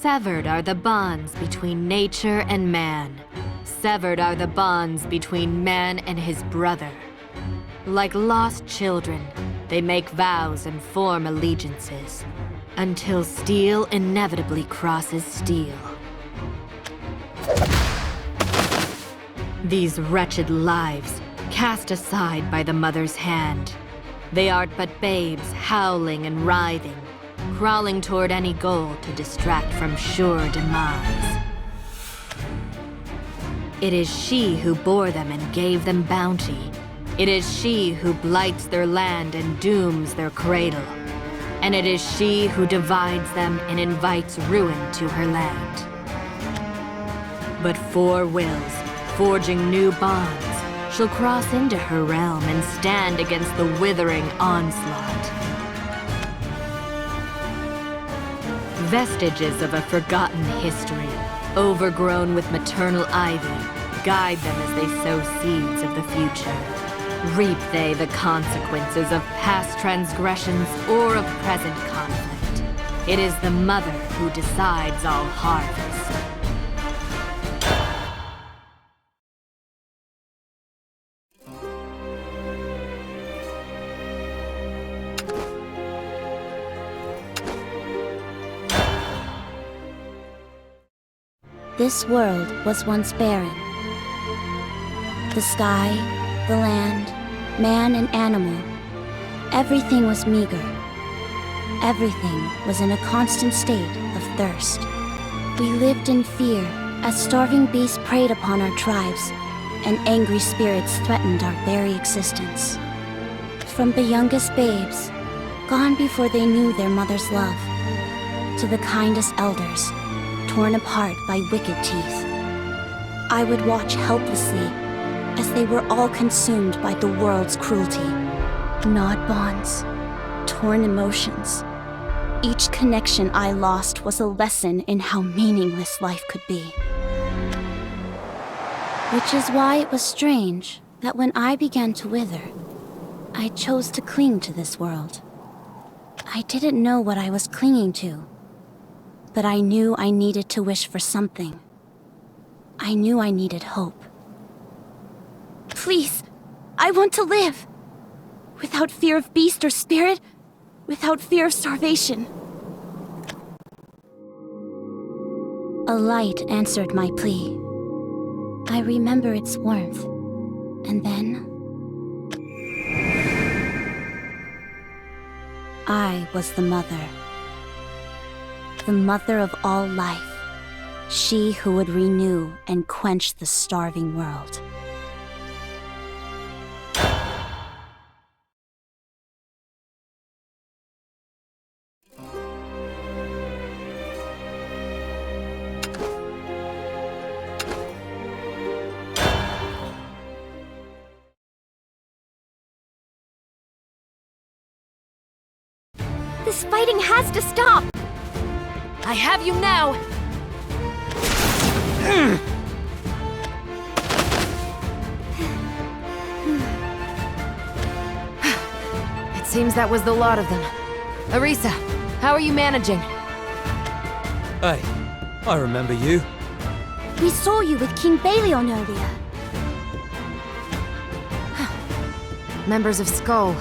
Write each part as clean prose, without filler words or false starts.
Severed are the bonds between nature and man. Severed are the bonds between man and his brother. Like lost children, they make vows and form allegiances, until steel inevitably crosses steel. These wretched lives, cast aside by the mother's hand. They are but babes howling and writhing, crawling toward any goal to distract from sure demise. It is she who bore them and gave them bounty. It is she who blights their land and dooms their cradle. And it is she who divides them and invites ruin to her land. But four wills, forging new bonds, shall cross into her realm and stand against the withering onslaught. Vestiges of a forgotten history, overgrown with maternal ivy, guide them as they sow seeds of the future. Reap they the consequences of past transgressions or of present conflict. It is the mother who decides all harvest. This world was once barren. The sky, the land, man and animal, everything was meager. Everything was in a constant state of thirst. We lived in fear as starving beasts preyed upon our tribes, and angry spirits threatened our very existence. From the youngest babes, gone before they knew their mother's love, to the kindest elders, torn apart by wicked teeth. I would watch helplessly as they were all consumed by the world's cruelty. Gnawed bonds, torn emotions. Each connection I lost was a lesson in how meaningless life could be. Which is why it was strange that when I began to wither, I chose to cling to this world. I didn't know what I was clinging to, but I knew I needed to wish for something. I knew I needed hope. Please, I want to live. Without fear of beast or spirit, without fear of starvation. A light answered my plea. I remember its warmth, and then I was the mother. The mother of all life. She who would renew and quench the starving world. This fighting has to stop! I have you now! It seems that was the lot of them. Arisa, how are you managing? Hey, I remember you. We saw you with King Balion earlier. Members of Skull.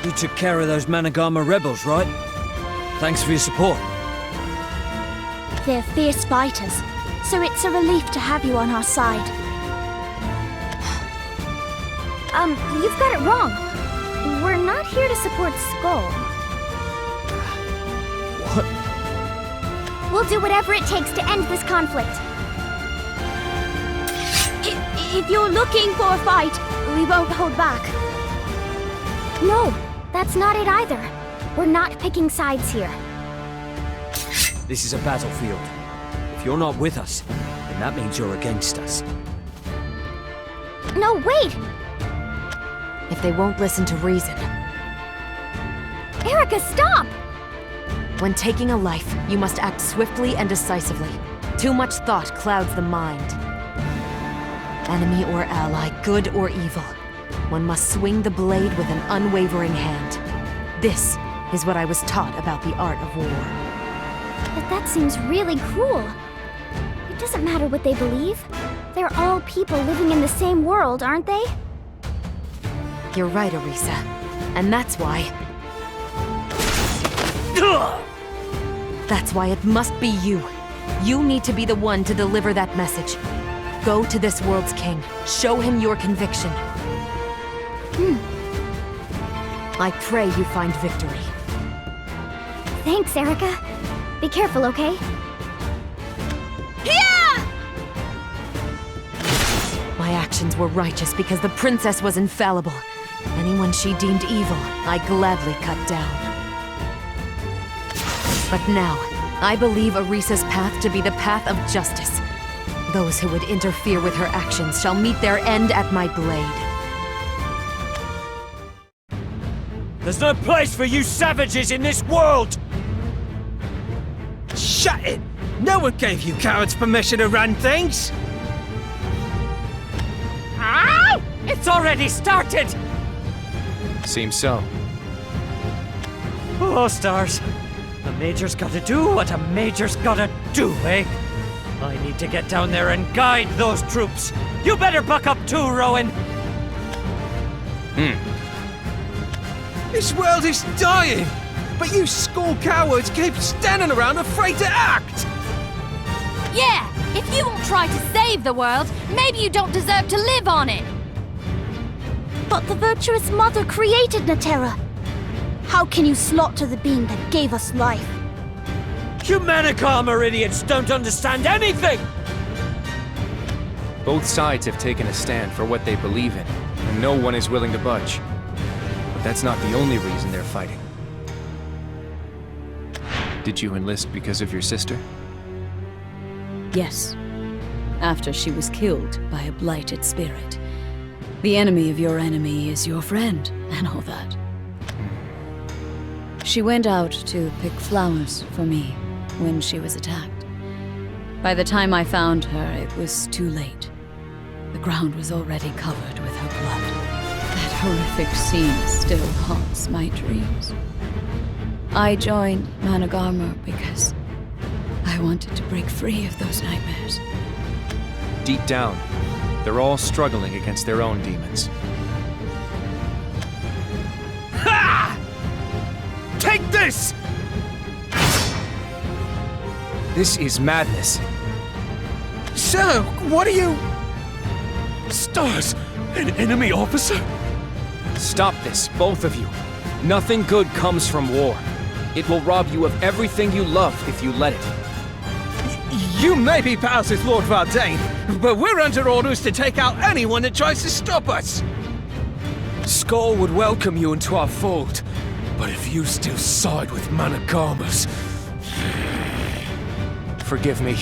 You took care of those Managama rebels, right? Thanks for your support. They're fierce fighters, so it's a relief to have you on our side. You've got it wrong. We're not here to support Skull. What? We'll do whatever it takes to end this conflict. If you're looking for a fight, we won't hold back. No, that's not it either. We're not picking sides here. This is a battlefield. If you're not with us, then that means you're against us. No, wait! If they won't listen to reason. Erica, stop! When taking a life, you must act swiftly and decisively. Too much thought clouds the mind. Enemy or ally, good or evil, one must swing the blade with an unwavering hand. This is what I was taught about the art of war. But that seems really cruel. It doesn't matter what they believe. They're all people living in the same world, aren't they? You're right, Orisa. And that's why... That's why it must be you. You need to be the one to deliver that message. Go to this world's king. Show him your conviction. I pray you find victory. Thanks, Erica. Be careful, okay? My actions were righteous because the princess was infallible. Anyone she deemed evil, I gladly cut down. But now, I believe Orisa's path to be the path of justice. Those who would interfere with her actions shall meet their end at my blade. There's no place for you savages in this world! Shut it! No one gave you cowards permission to run things! It's already started! Seems so. Oh, stars. A major's gotta do what a major's gotta do, eh? I need to get down there and guide those troops. You better buck up too, Rowan. This world is dying! But you school cowards keep standing around afraid to act! Yeah, if you won't try to save the world, maybe you don't deserve to live on it. But the virtuous mother created Naterra. How can you slaughter the being that gave us life? Humanicom idiots don't understand anything! Both sides have taken a stand for what they believe in, and no one is willing to budge. But that's not the only reason they're fighting. Did you enlist because of your sister? Yes. After she was killed by a blighted spirit. The enemy of your enemy is your friend, and all that. She went out to pick flowers for me when she was attacked. By the time I found her, it was too late. The ground was already covered with her blood. That horrific scene still haunts my dreams. I joined Managarmr because I wanted to break free of those nightmares. Deep down, they're all struggling against their own demons. Ha! Take this! This is madness. Sir, what are you... Stars, an enemy officer? Stop this, both of you. Nothing good comes from war. It will rob you of everything you love if you let it. You may be pals with Lord Vardane, but we're under orders to take out anyone that tries to stop us! Skull would welcome you into our fold, but if you still side with Managarmrs... Forgive me.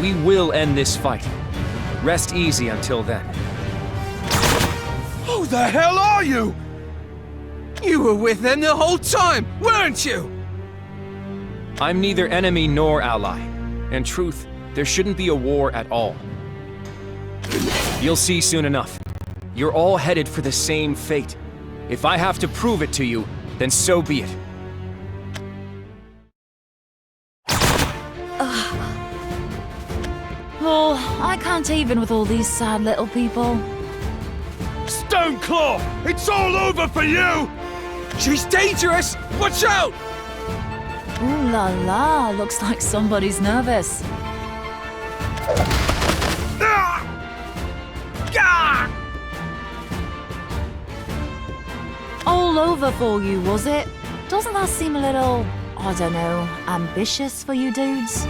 We will end this fight. Rest easy until then. Who the hell are you? You were with them the whole time, weren't you? I'm neither enemy nor ally. In truth, there shouldn't be a war at all. You'll see soon enough. You're all headed for the same fate. If I have to prove it to you, then so be it. Oh, I can't even with all these sad little people. Stoneclaw! It's all over for you! She's dangerous! Watch out! Ooh la la, looks like somebody's nervous. Ah! Gah! All over for you, was it? Doesn't that seem a little, I don't know, ambitious for you dudes?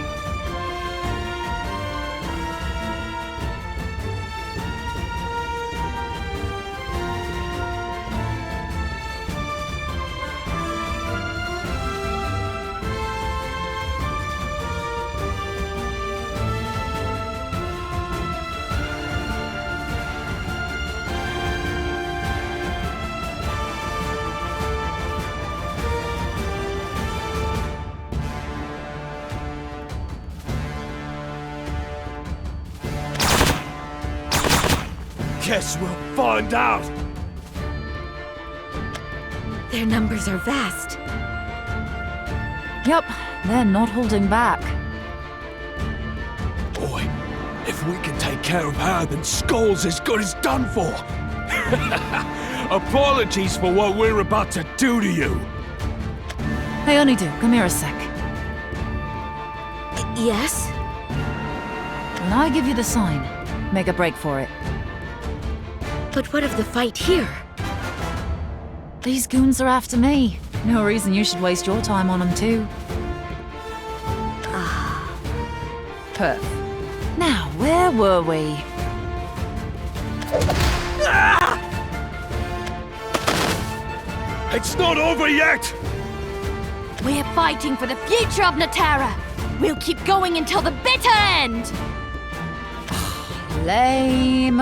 Guess we'll find out! Their numbers are vast. Yup, they're not holding back. Boy, if we can take care of her, then Skull's as good as done for. Apologies for what we're about to do to you. Hey, Honeydew, come here a sec. Yes? When I give you the sign, make a break for it. But what of the fight here? These goons are after me. No reason you should waste your time on them too. Perf. Now, where were we? It's not over yet! We're fighting for the future of Natara. We'll keep going until the bitter end. Lame.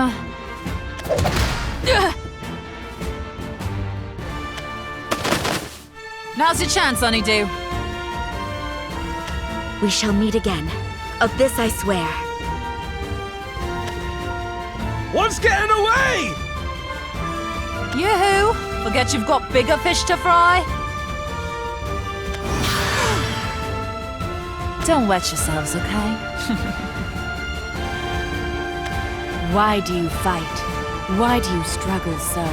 Now's your chance, Honeydew. We shall meet again. Of this I swear. What's getting away? Yoo-hoo! Forget you've got bigger fish to fry? Don't wet yourselves, okay? Why do you fight? Why do you struggle so?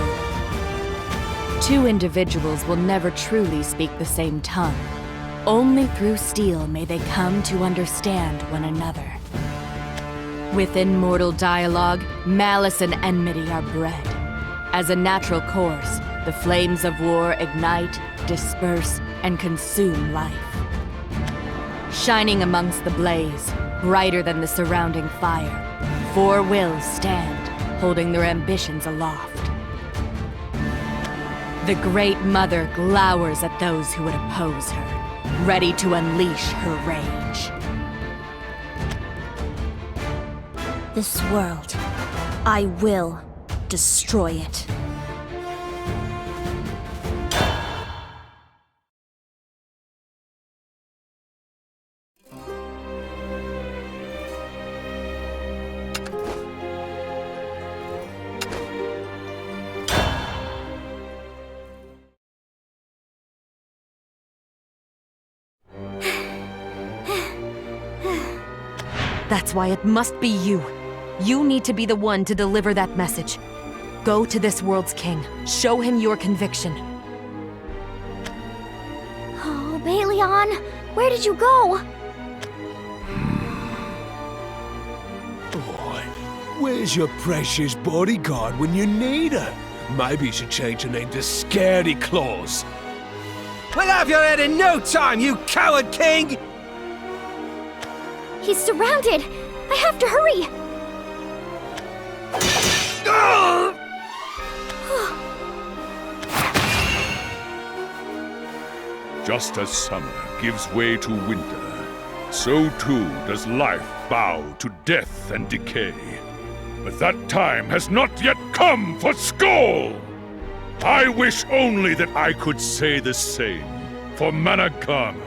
Two individuals will never truly speak the same tongue. Only through steel may they come to understand one another. Within mortal dialogue, malice and enmity are bred. As a natural course, the flames of war ignite, disperse, and consume life. Shining amongst the blaze, brighter than the surrounding fire, four wills stand, holding their ambitions aloft. The Great Mother glowers at those who would oppose her, ready to unleash her rage. This world, I will destroy it. That's why it must be you. You need to be the one to deliver that message. Go to this world's king. Show him your conviction. Oh, Balion, where did you go? Boy, where's your precious bodyguard when you need her? Maybe you should change her name to Scaredy Claws. We'll have your head in no time, you coward king! He's surrounded. I have to hurry. Just as summer gives way to winter, so too does life bow to death and decay. But that time has not yet come for Skull! I wish only that I could say the same for Managama.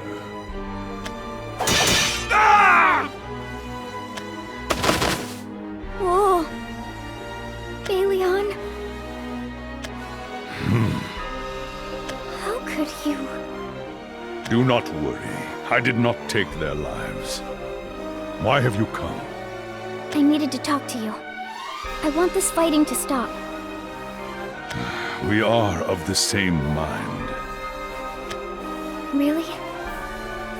Whoa. Balion. How could you? Do not worry. I did not take their lives. Why have you come? I needed to talk to you. I want this fighting to stop. We are of the same mind. Really?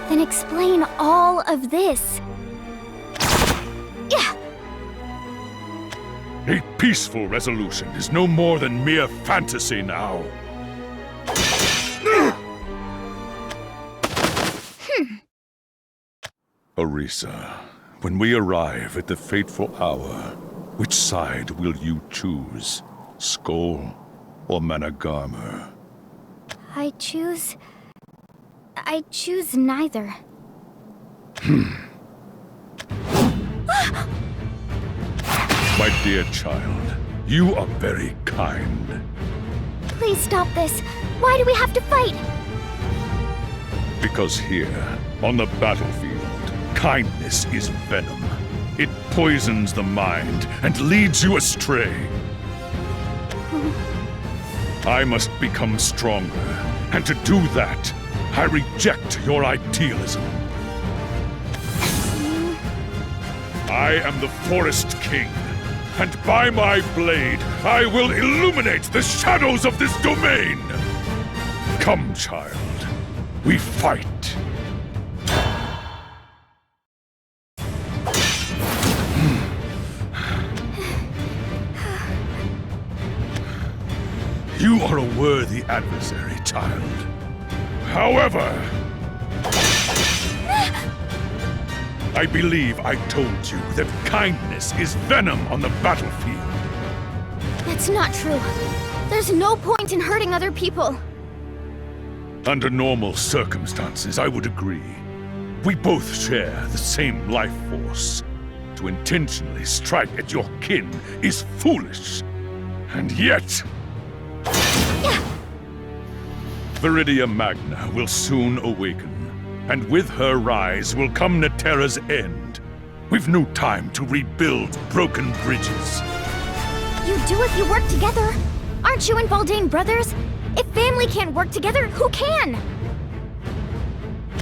Then explain all of this. Yeah. A peaceful resolution is no more than mere fantasy now. Orisa, when we arrive at the fateful hour, which side will you choose? Skull or Managama? I choose neither. My dear child, you are very kind. Please stop this. Why do we have to fight? Because here, on the battlefield, kindness is venom. It poisons the mind and leads you astray. I must become stronger, and to do that, I reject your idealism. I am the Forest King, and by my blade, I will illuminate the shadows of this domain! Come, child, we fight. You are a worthy adversary, child. However, I believe I told you that kindness is venom on the battlefield. That's not true. There's no point in hurting other people. Under normal circumstances, I would agree. We both share the same life force. To intentionally strike at your kin is foolish. And yet... Viridia Magna will soon awaken, and with her rise will come Netera's end. We've no time to rebuild broken bridges. You do if you work together. Aren't you and Baldane brothers? If family can't work together, who can?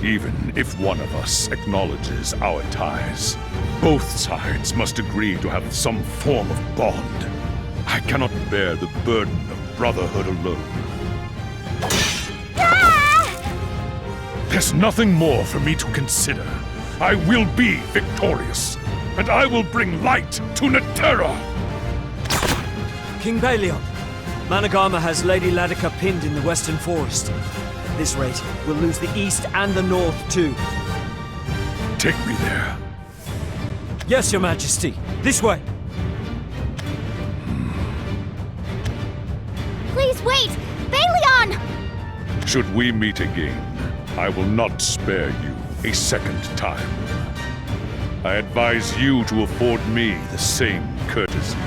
Even if one of us acknowledges our ties, both sides must agree to have some form of bond. I cannot bear the burden of brotherhood alone. There's nothing more for me to consider. I will be victorious, and I will bring light to Netera! King Balion, Managama has Lady Latika pinned in the Western Forest. At this rate, we'll lose the East and the North, too. Take me there. Yes, Your Majesty. This way. Please wait! Balion! Should we meet again, I will not spare you a second time. I advise you to afford me the same courtesy.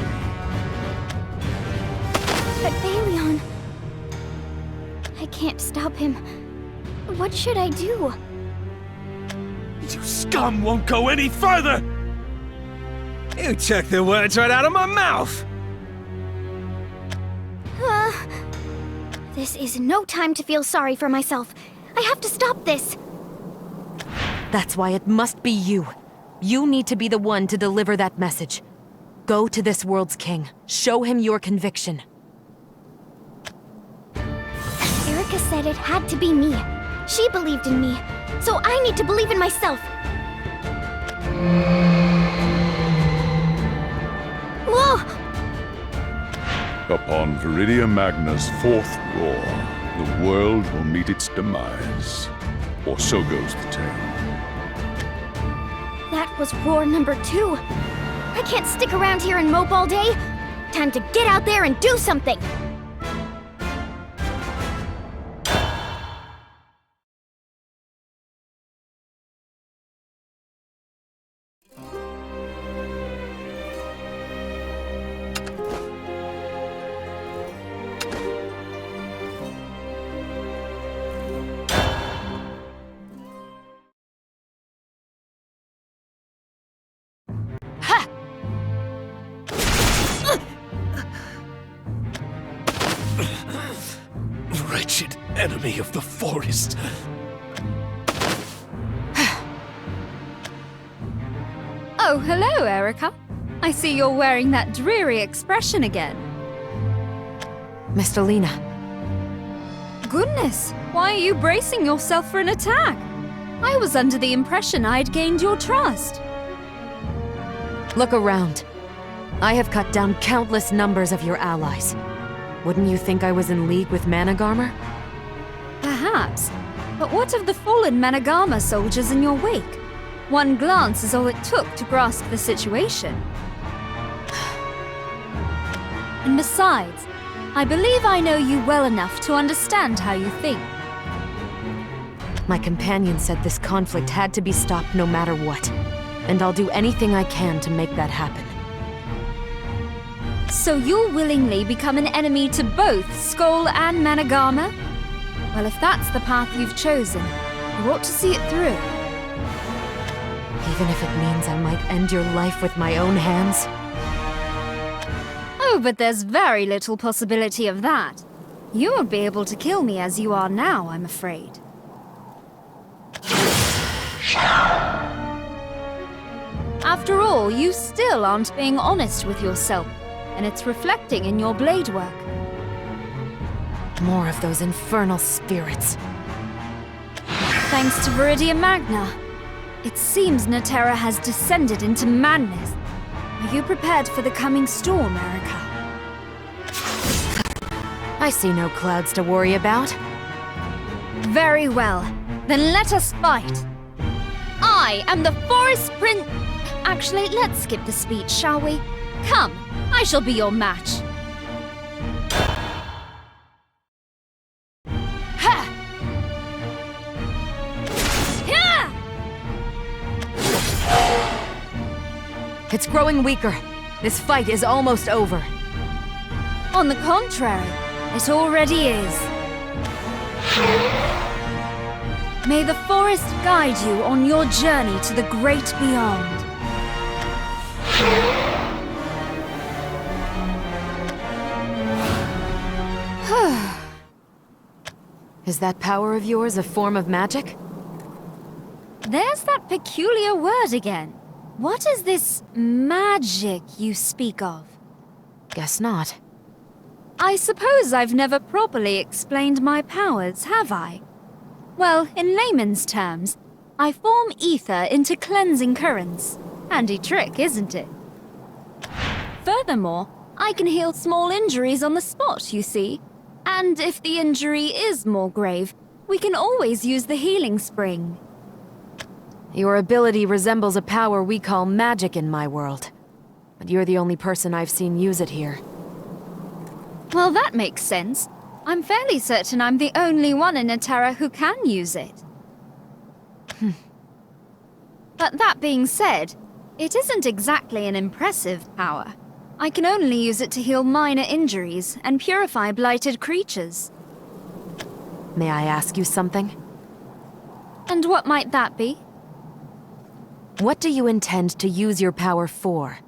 But Balion... I can't stop him. What should I do? You scum won't go any further! You took the words right out of my mouth! This is no time to feel sorry for myself. I have to stop this. That's why it must be you. You need to be the one to deliver that message. Go to this world's king. Show him your conviction. Erica said it had to be me. She believed in me, so I need to believe in myself. Whoa! Upon Viridia Magna's fourth roar, the world will meet its demise. Or so goes the tale. That was roar number 2. I can't stick around here and mope all day. Time to get out there and do something! Wretched enemy of the forest. Oh, hello, Erica. I see you're wearing that dreary expression again. Mr. Lena. Goodness, why are you bracing yourself for an attack? I was under the impression I'd gained your trust. Look around. I have cut down countless numbers of your allies. Wouldn't you think I was in league with Managarmer? Perhaps. But what of the fallen Managama soldiers in your wake? One glance is all it took to grasp the situation. And besides, I believe I know you well enough to understand how you think. My companion said this conflict had to be stopped no matter what. And I'll do anything I can to make that happen. So you'll willingly become an enemy to both Skoll and Managama? Well, if that's the path you've chosen, you ought to see it through. Even if it means I might end your life with my own hands? Oh, but there's very little possibility of that. You won't be able to kill me as you are now, I'm afraid. After all, you still aren't being honest with yourself, and it's reflecting in your blade work. More of those infernal spirits. Thanks to Viridia Magna. It seems Natera has descended into madness. Are you prepared for the coming storm, Erica? I see no clouds to worry about. Very well. Then let us fight. I am the Forest Prince... Actually, let's skip the speech, shall we? Come, I shall be your match. Ha! Ha! It's growing weaker. This fight is almost over. On the contrary, it already is. May the forest guide you on your journey to the great beyond. Is that power of yours a form of magic? There's that peculiar word again. What is this magic you speak of? Guess not. I suppose I've never properly explained my powers, have I? Well, in layman's terms, I form ether into cleansing currents. Handy trick, isn't it? Furthermore, I can heal small injuries on the spot, you see. And if the injury is more grave, we can always use the healing spring. Your ability resembles a power we call magic in my world. But you're the only person I've seen use it here. Well, that makes sense. I'm fairly certain I'm the only one in Natera who can use it. But that being said, it isn't exactly an impressive power. I can only use it to heal minor injuries and purify blighted creatures. May I ask you something? And what might that be? What do you intend to use your power for?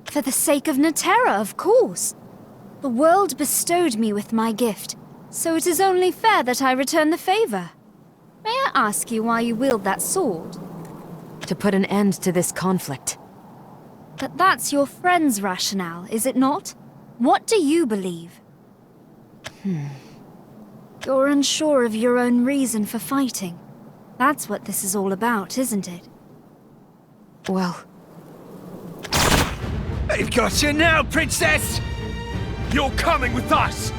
For the sake of Natera, of course. The world bestowed me with my gift, so it is only fair that I return the favor. May I ask you why you wield that sword? To put an end to this conflict. But that's your friend's rationale, is it not? What do you believe? You're unsure of your own reason for fighting. That's what this is all about, isn't it? Well... They've got you now, Princess! You're coming with us!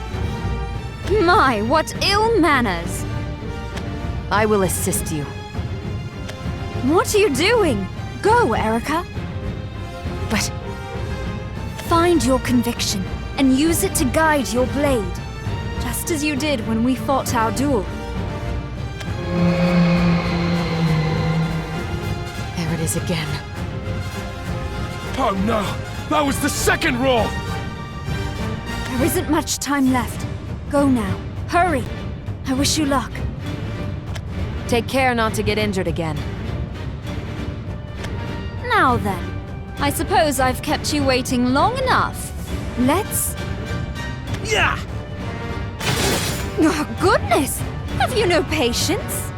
My, what ill manners! I will assist you. What are you doing? Go, Erica! But... Find your conviction, and use it to guide your blade. Just as you did when we fought our duel. There it is again. Oh no! That was the second roar! There isn't much time left. Go now. Hurry! I wish you luck. Take care not to get injured again. Now then, I suppose I've kept you waiting long enough. Let's... Yeah! Oh, goodness! Have you no patience?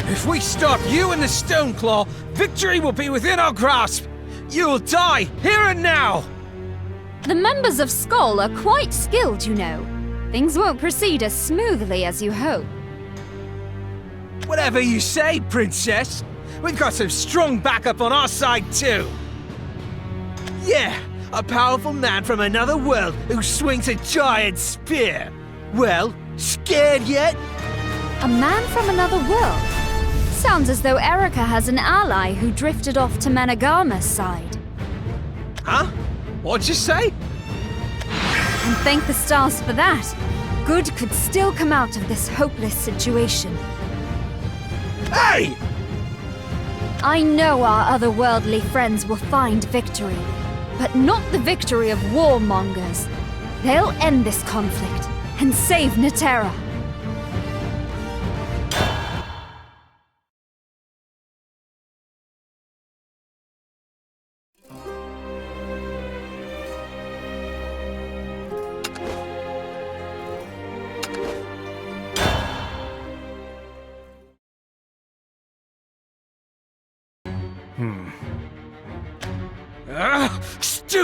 If we stop you and the Stoneclaw, victory will be within our grasp! You'll die, here and now! The members of Skull are quite skilled, you know. Things won't proceed as smoothly as you hope. Whatever you say, Princess. We've got some strong backup on our side, too. Yeah, a powerful man from another world who swings a giant spear. Well, scared yet? A man from another world? Sounds as though Erica has an ally who drifted off to Managama's side. Huh? What'd you say? And thank the stars for that. Good could still come out of this hopeless situation. Hey! I know our otherworldly friends will find victory, but not the victory of warmongers. They'll end this conflict and save Natera.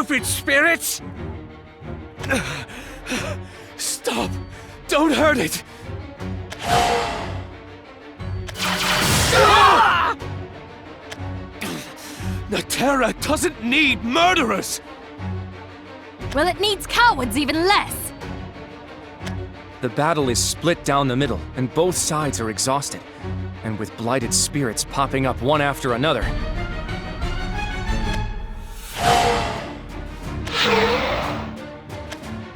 stupid spirits! Stop! Don't hurt it! Natera doesn't need murderers! Well, it needs cowards even less! The battle is split down the middle, and both sides are exhausted. And with blighted spirits popping up one after another.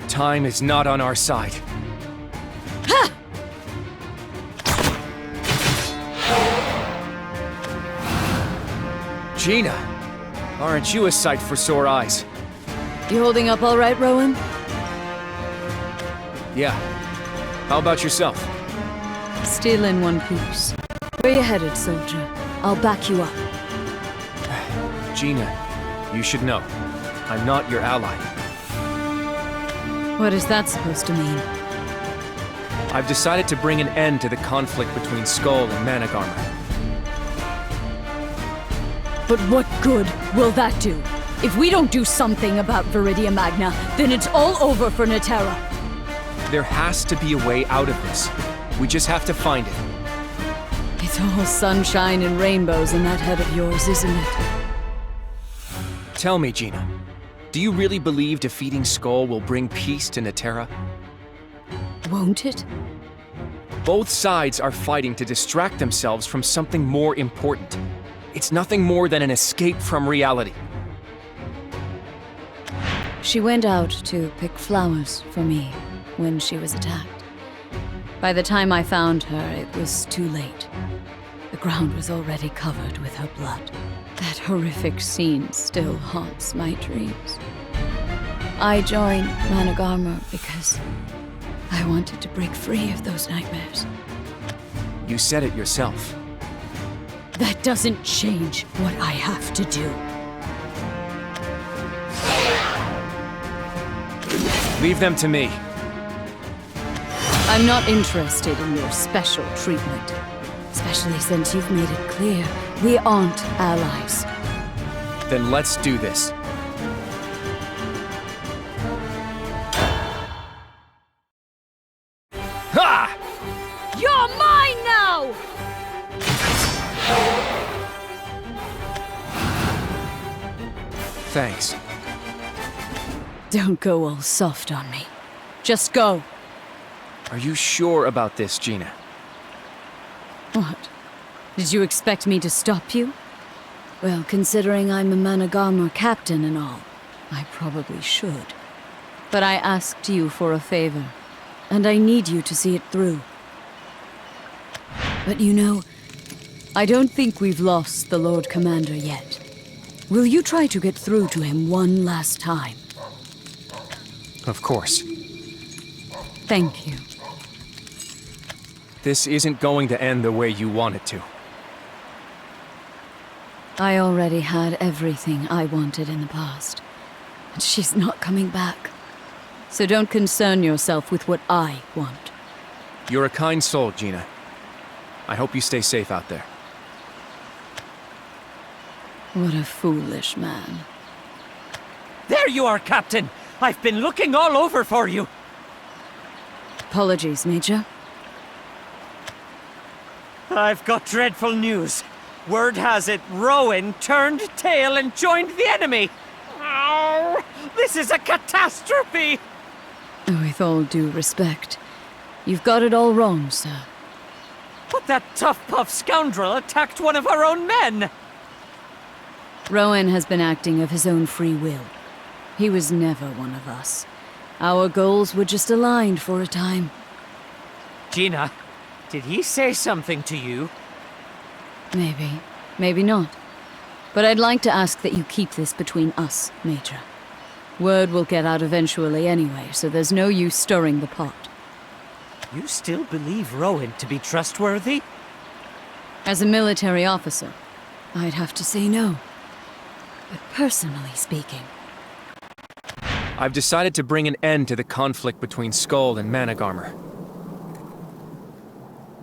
Time is not on our side. Gina, aren't you a sight for sore eyes? You holding up all right, Rowan? Yeah. How about yourself? Still in one piece. Where you headed, soldier? I'll back you up. Gina, you should know. I'm not your ally. What is that supposed to mean? I've decided to bring an end to the conflict between Skull and Managarmr. But what good will that do? If we don't do something about Viridia Magna, then it's all over for Natera. There has to be a way out of this. We just have to find it. It's all sunshine and rainbows in that head of yours, isn't it? Tell me, Gina, do you really believe defeating Skull will bring peace to Natera? Won't it? Both sides are fighting to distract themselves from something more important. It's nothing more than an escape from reality. She went out to pick flowers for me when she was attacked. By the time I found her, it was too late. The ground was already covered with her blood. That horrific scene still haunts my dreams. I joined Managarmr because I wanted to break free of those nightmares. You said it yourself. That doesn't change what I have to do. Leave them to me. I'm not interested in your special treatment. Especially since you've made it clear we aren't allies. Then let's do this. Ha! You're mine now! Thanks. Don't go all soft on me. Just go. Are you sure about this, Gina? What? Did you expect me to stop you? Well, considering I'm a Managarmr captain and all, I probably should. But I asked you for a favor, and I need you to see it through. But you know, I don't think we've lost the Lord Commander yet. Will you try to get through to him one last time? Of course. Thank you. This isn't going to end the way you want it to. I already had everything I wanted in the past. And she's not coming back. So don't concern yourself with what I want. You're a kind soul, Gina. I hope you stay safe out there. What a foolish man. There you are, Captain! I've been looking all over for you! Apologies, Major. I've got dreadful news. Word has it, Rowan turned tail and joined the enemy! Oh, this is a catastrophe! With all due respect, you've got it all wrong, sir. But that tough-puff scoundrel attacked one of our own men! Rowan has been acting of his own free will. He was never one of us. Our goals were just aligned for a time. Gina, did he say something to you? Maybe. Maybe not. But I'd like to ask that you keep this between us, Major. Word will get out eventually anyway, so there's no use stirring the pot. You still believe Rowan to be trustworthy? As a military officer, I'd have to say no. But personally speaking... I've decided to bring an end to the conflict between Skull and Managarmr.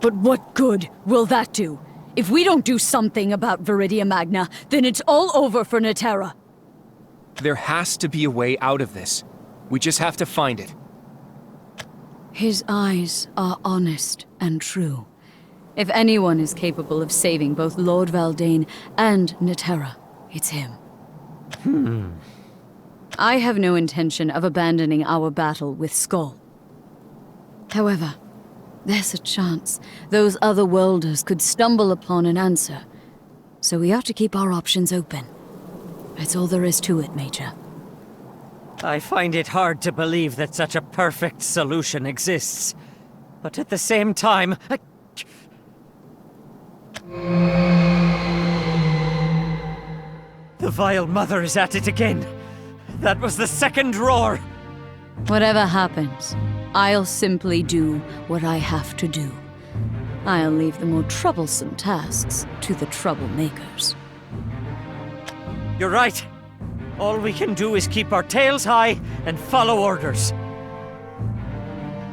But what good will that do? If we don't do something about Viridia Magna, then it's all over for Natera. There has to be a way out of this. We just have to find it. His eyes are honest and true. If anyone is capable of saving both Lord Valdane and Netera, it's him. I have no intention of abandoning our battle with Skull. However, there's a chance those other worlders could stumble upon an answer. So we ought to keep our options open. That's all there is to it, Major. I find it hard to believe that such a perfect solution exists. But at the same time, the Vile Mother is at it again. That was the second roar. Whatever happens, I'll simply do what I have to do. I'll leave the more troublesome tasks to the troublemakers. You're right. All we can do is keep our tails high and follow orders.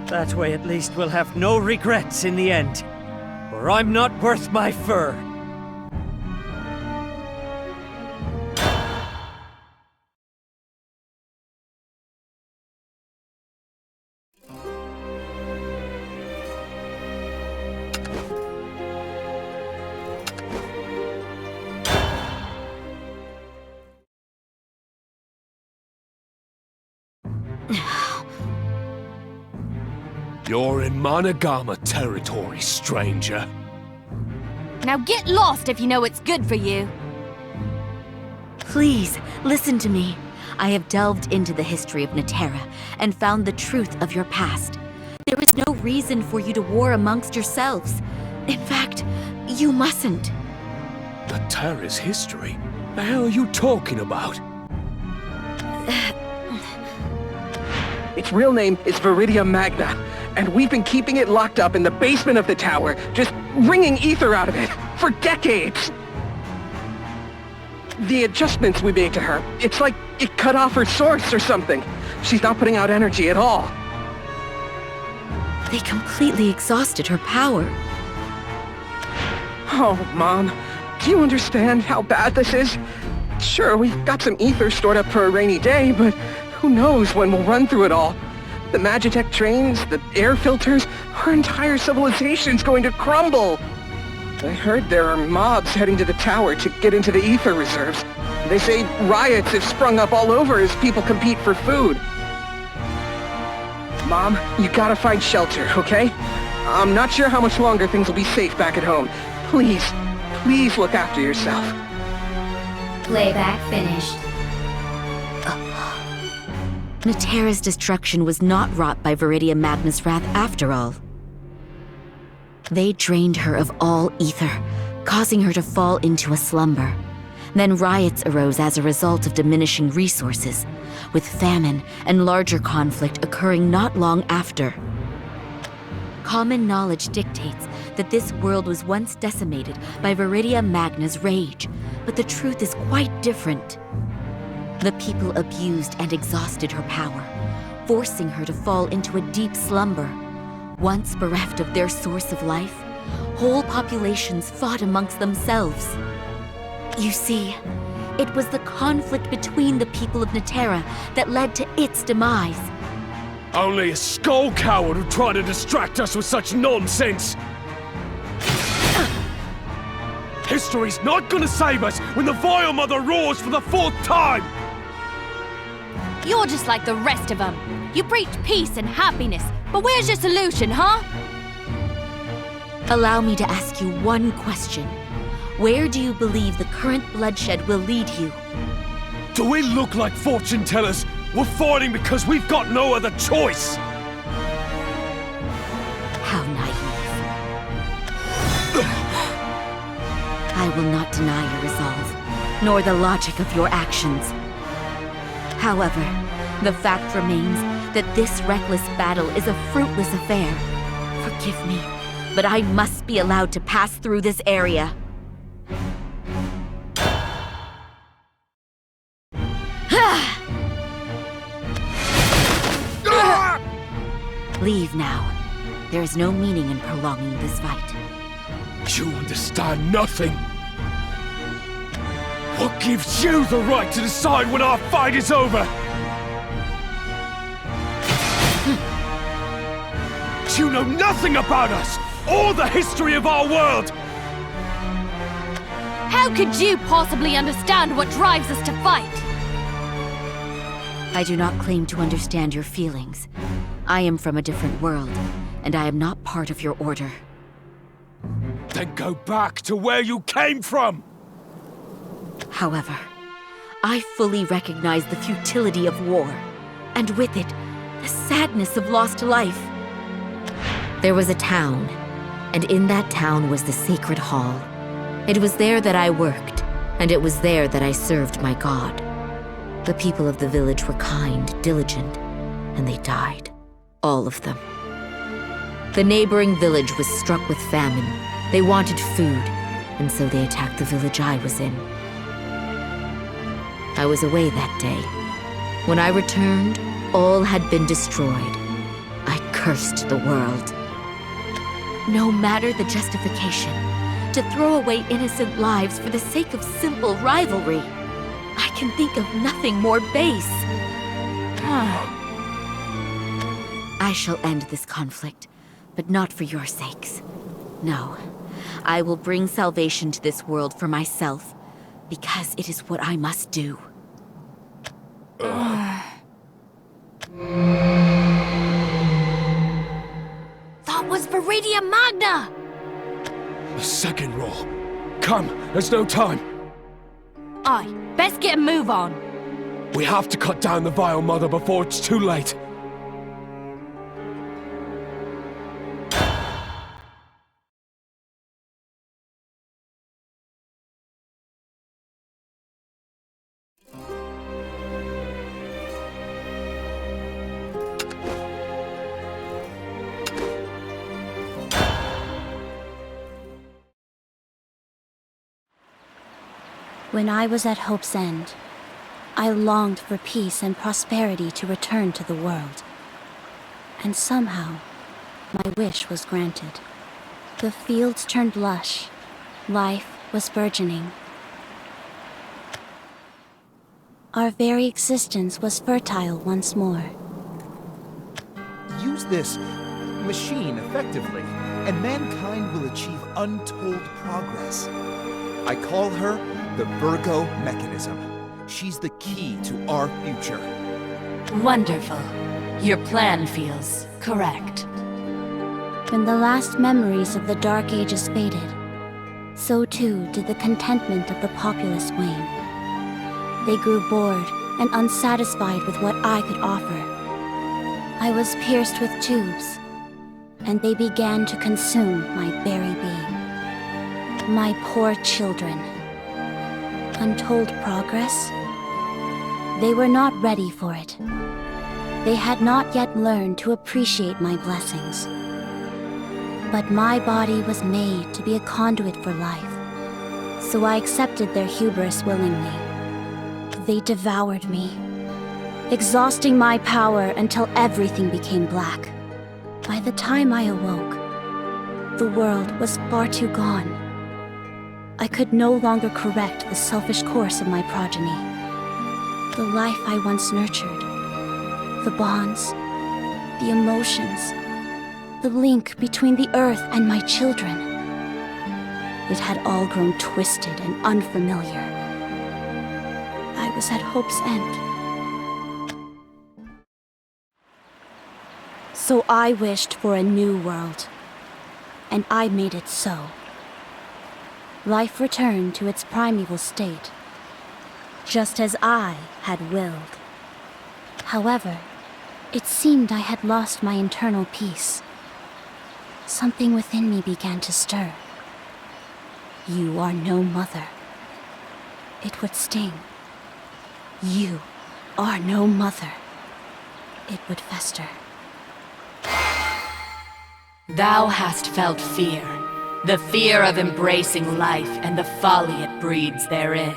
That way at least we'll have no regrets in the end. Or I'm not worth my fur. You're in Monogama territory, stranger. Now get lost if you know what's good for you. Please, listen to me. I have delved into the history of Netera and found the truth of your past. There is no reason for you to war amongst yourselves. In fact, you mustn't. Netera's history? The hell are you talking about? Its real name is Viridia Magna, and we've been keeping it locked up in the basement of the tower, just wringing ether out of it, for decades! The adjustments we made to her, it's like it cut off her source or something. She's not putting out energy at all. They completely exhausted her power. Oh, Mom, do you understand how bad this is? Sure, we've got some ether stored up for a rainy day, but who knows when we'll run through it all. The Magitech trains, the air filters, our entire civilization's going to crumble. I heard there are mobs heading to the tower to get into the ether reserves. They say riots have sprung up all over as people compete for food. Mom, you gotta find shelter, okay? I'm not sure how much longer things will be safe back at home. Please, please look after yourself. Playback finished. Netera's destruction was not wrought by Viridia Magna's wrath after all. They drained her of all ether, causing her to fall into a slumber. Then riots arose as a result of diminishing resources, with famine and larger conflict occurring not long after. Common knowledge dictates that this world was once decimated by Viridia Magna's rage, but the truth is quite different. The people abused and exhausted her power, forcing her to fall into a deep slumber. Once bereft of their source of life, whole populations fought amongst themselves. You see, it was the conflict between the people of Netera that led to its demise. Only a skull coward would try to distract us with such nonsense! History's not gonna save us when the Vile Mother roars for the 4th time! You're just like the rest of them. You preach peace and happiness, but where's your solution, huh? Allow me to ask you one question. Where do you believe the current bloodshed will lead you? Do we look like fortune tellers? We're fighting because we've got no other choice! How naive. I will not deny your resolve, nor the logic of your actions. However, the fact remains that this reckless battle is a fruitless affair. Forgive me, but I must be allowed to pass through this area. Leave now. There is no meaning in prolonging this fight. You understand nothing! What gives you the right to decide when our fight is over? You know nothing about us, or the history of our world! How could you possibly understand what drives us to fight? I do not claim to understand your feelings. I am from a different world, and I am not part of your order. Then go back to where you came from! However, I fully recognize the futility of war, and with it, the sadness of lost life. There was a town, and in that town was the Sacred Hall. It was there that I worked, and it was there that I served my god. The people of the village were kind, diligent, and they died. All of them. The neighboring village was struck with famine. They wanted food, and so they attacked the village I was in. I was away that day. When I returned, all had been destroyed. I cursed the world. No matter the justification, to throw away innocent lives for the sake of simple rivalry, I can think of nothing more base. I shall end this conflict, but not for your sakes. No, I will bring salvation to this world for myself, because it is what I must do. That was Viridia Magna! The second roll. Come, there's no time. Aye, best get a move on. We have to cut down the Vile Mother before it's too late. When I was at Hope's End, I longed for peace and prosperity to return to the world. And somehow, my wish was granted. The fields turned lush. Life was burgeoning. Our very existence was fertile once more. Use this machine effectively, and mankind will achieve untold progress. I call her the Virgo Mechanism. She's the key to our future. Wonderful. Your plan feels correct. When the last memories of the Dark Ages faded, so too did the contentment of the populace wane. They grew bored and unsatisfied with what I could offer. I was pierced with tubes, and they began to consume my very being. My poor children. Untold progress? They were not ready for it. They had not yet learned to appreciate my blessings. But my body was made to be a conduit for life, so I accepted their hubris willingly. They devoured me, exhausting my power until everything became black. By the time I awoke, the world was far too gone. I could no longer correct the selfish course of my progeny. The life I once nurtured, the bonds, the emotions, the link between the earth and my children. It had all grown twisted and unfamiliar. I was at Hope's End. So I wished for a new world, and I made it so. Life returned to its primeval state, just as I had willed. However, it seemed I had lost my internal peace. Something within me began to stir. You are no mother. It would sting. You are no mother. It would fester. Thou hast felt fear. The fear of embracing life and the folly it breeds therein.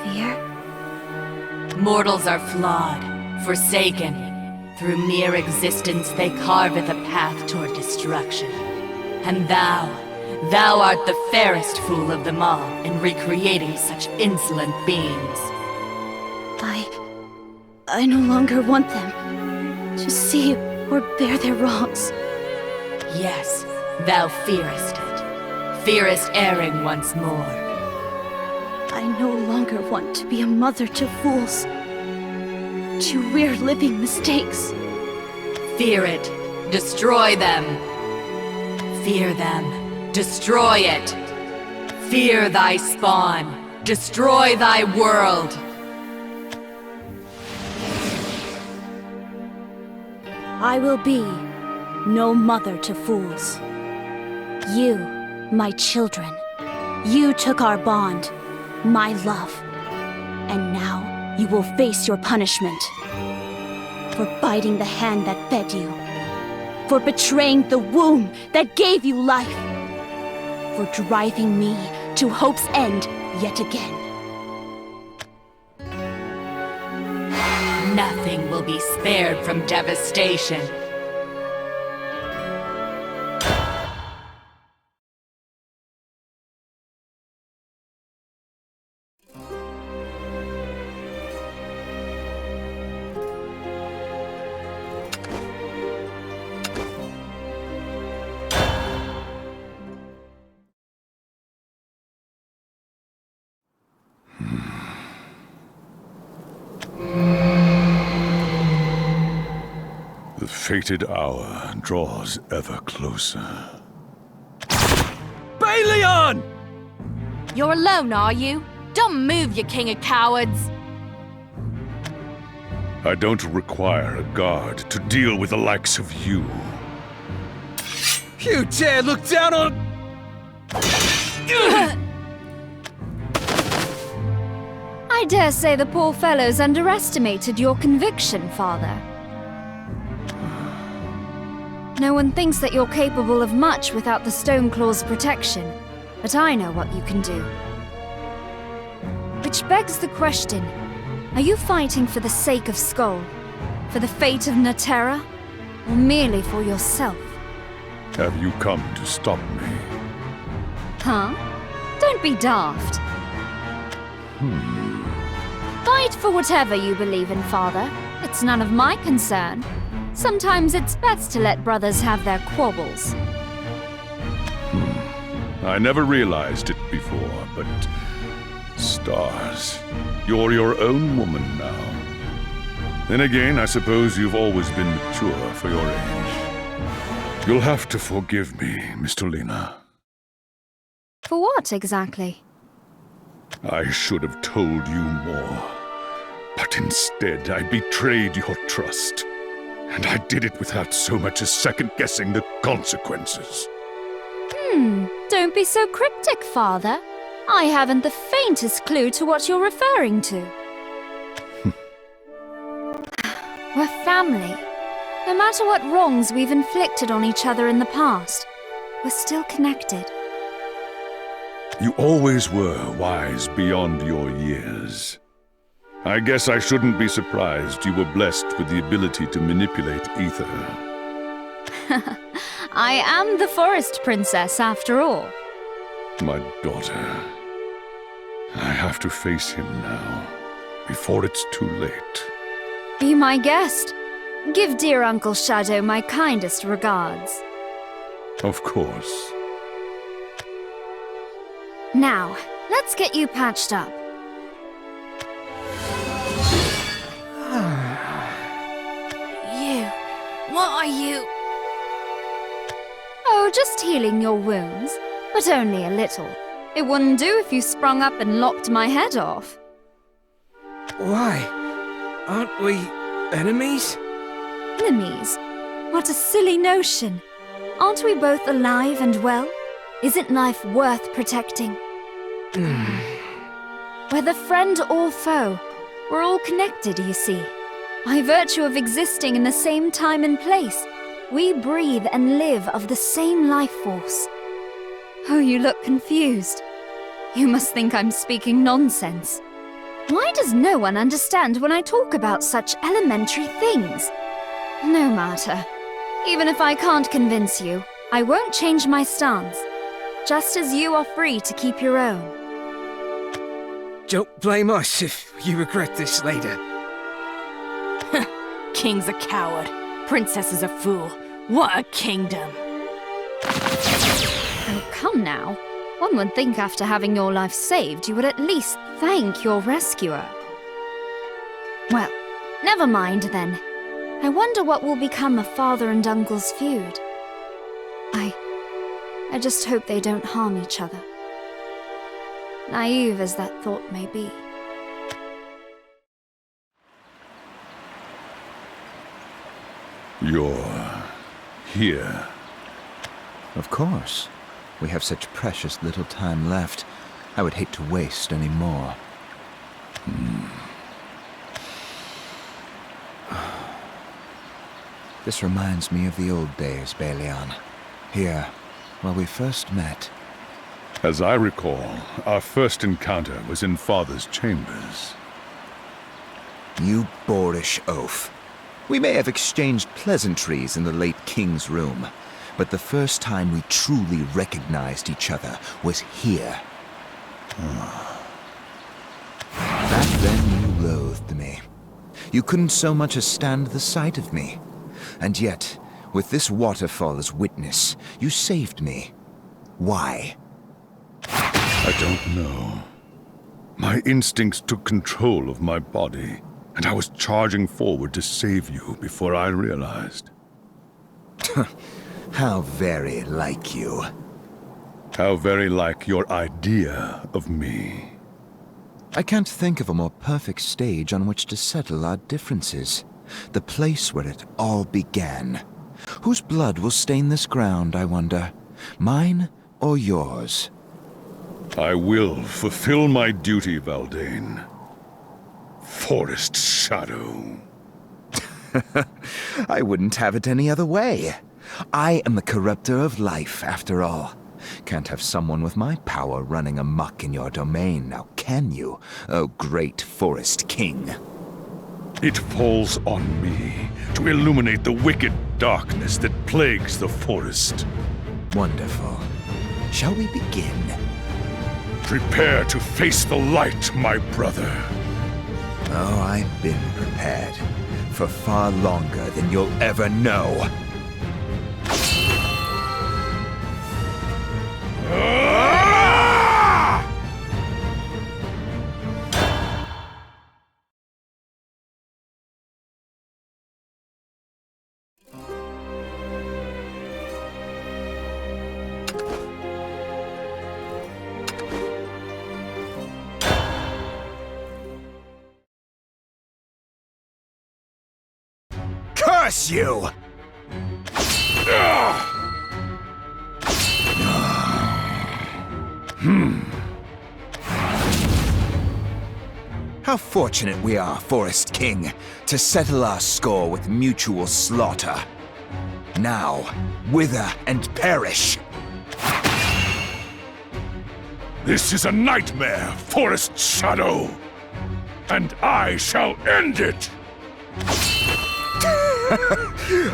Fear? Mortals are flawed, forsaken. Through mere existence they carveth a path toward destruction. And thou Thou art the fairest fool of them all in recreating such insolent beings. I no longer want them to see or bear their wrongs. Yes, thou fearest it. Fearest erring once more. I no longer want to be a mother to fools. To rear living mistakes. Fear it. Destroy them. Fear them. Destroy it. Fear thy spawn. Destroy thy world. I will be no mother to fools. You, my children, you took our bond, my love, and now you will face your punishment. For biting the hand that fed you. For betraying the womb that gave you life. For driving me to hope's end yet again. Nothing will be spared from devastation. The fated hour draws ever closer. Baleon! You're alone, are you? Don't move, you king of cowards! I don't require a guard to deal with the likes of you. You dare look down on... I dare say the poor fellows underestimated your conviction, Father. No one thinks that you're capable of much without the Stoneclaw's protection, but I know what you can do. Which begs the question, are you fighting for the sake of Skoll? For the fate of Naterra? Or merely for yourself? Have you come to stop me? Huh? Don't be daft. Fight for whatever you believe in, Father. It's none of my concern. Sometimes it's best to let brothers have their quabbles. I never realized it before, but... Stars, you're your own woman now. Then again, I suppose you've always been mature for your age. You'll have to forgive me, Miss Tolina. For what, exactly? I should have told you more. But instead, I betrayed your trust. And I did it without so much as second-guessing the consequences. Don't be so cryptic, Father. I haven't the faintest clue to what you're referring to. We're family. No matter what wrongs we've inflicted on each other in the past, we're still connected. You always were wise beyond your years. I guess I shouldn't be surprised you were blessed with the ability to manipulate ether. I am the Forest Princess, after all. My daughter. I have to face him now, before it's too late. Be my guest. Give dear Uncle Shadow my kindest regards. Of course. Now, let's get you patched up. What are you? Oh, just healing your wounds, but only a little. It wouldn't do if you sprung up and lopped my head off. Why? Aren't we enemies? Enemies? What a silly notion. Aren't we both alive and well? Isn't life worth protecting? Whether friend or foe, we're all connected, you see. By virtue of existing in the same time and place, we breathe and live of the same life force. Oh, you look confused. You must think I'm speaking nonsense. Why does no one understand when I talk about such elementary things? No matter. Even if I can't convince you, I won't change my stance. just as you are free to keep your own. Don't blame us if you regret this later. King's a coward. Princess is a fool. What a kingdom! Oh, come now. One would think after having your life saved, you would at least thank your rescuer. Well, never mind then. I wonder what will become of father and uncle's feud. I just hope they don't harm each other. Naive as that thought may be. You're here. Of course. We have such precious little time left. I would hate to waste any more. This reminds me of the old days, Belian. Here, where we first met. As I recall, our first encounter was in Father's chambers. You boorish oaf. We may have exchanged pleasantries in the late King's room, but the first time we truly recognized each other was here. Back then you loathed me. You couldn't so much as stand the sight of me. And yet, with this waterfall as witness, you saved me. Why? I don't know. My instincts took control of my body, and I was charging forward to save you before I realized. How very like you. How very like your idea of me. I can't think of a more perfect stage on which to settle our differences. The place where it all began. Whose blood will stain this ground, I wonder? Mine or yours? I will fulfill my duty, Valdane. Forest Shadow. I wouldn't have it any other way. I am the corrupter of life, after all. Can't have someone with my power running amok in your domain, now can you, oh great Forest King? It falls on me to illuminate the wicked darkness that plagues the forest. Wonderful. Shall we begin? Prepare to face the light, my brother. Oh, I've been prepared. For far longer than you'll ever know. Curse you! How fortunate we are, Forest King, to settle our score with mutual slaughter. Now, wither and perish! This is a nightmare, Forest Shadow! And I shall end it!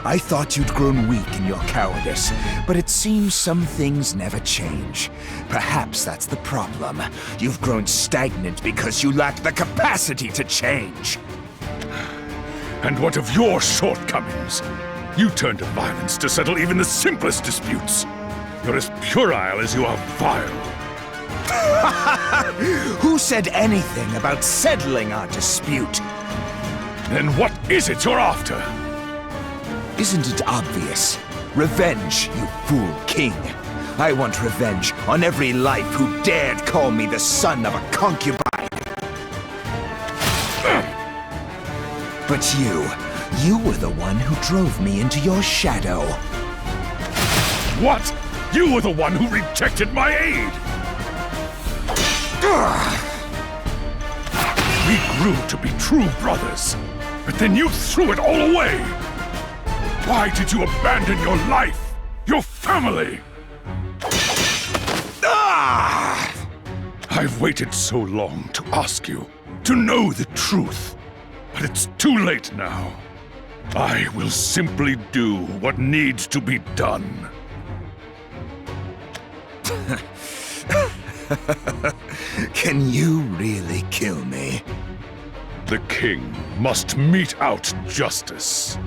I thought you'd grown weak in your cowardice, but it seems some things never change. Perhaps that's the problem. You've grown stagnant because you lack the capacity to change. And what of your shortcomings? You turn to violence to settle even the simplest disputes. You're as puerile as you are vile. Who said anything about settling our dispute? Then what is it you're after? Isn't it obvious? Revenge, you fool king. I want revenge on every life who dared call me the son of a concubine. But you were the one who drove me into your shadow. What? You were the one who rejected my aid! We grew to be true brothers, but then you threw it all away! Why did you abandon your life, your family? I've waited so long to ask you, to know the truth, but it's too late now. I will simply do what needs to be done. Can you really kill me? The king must mete out justice.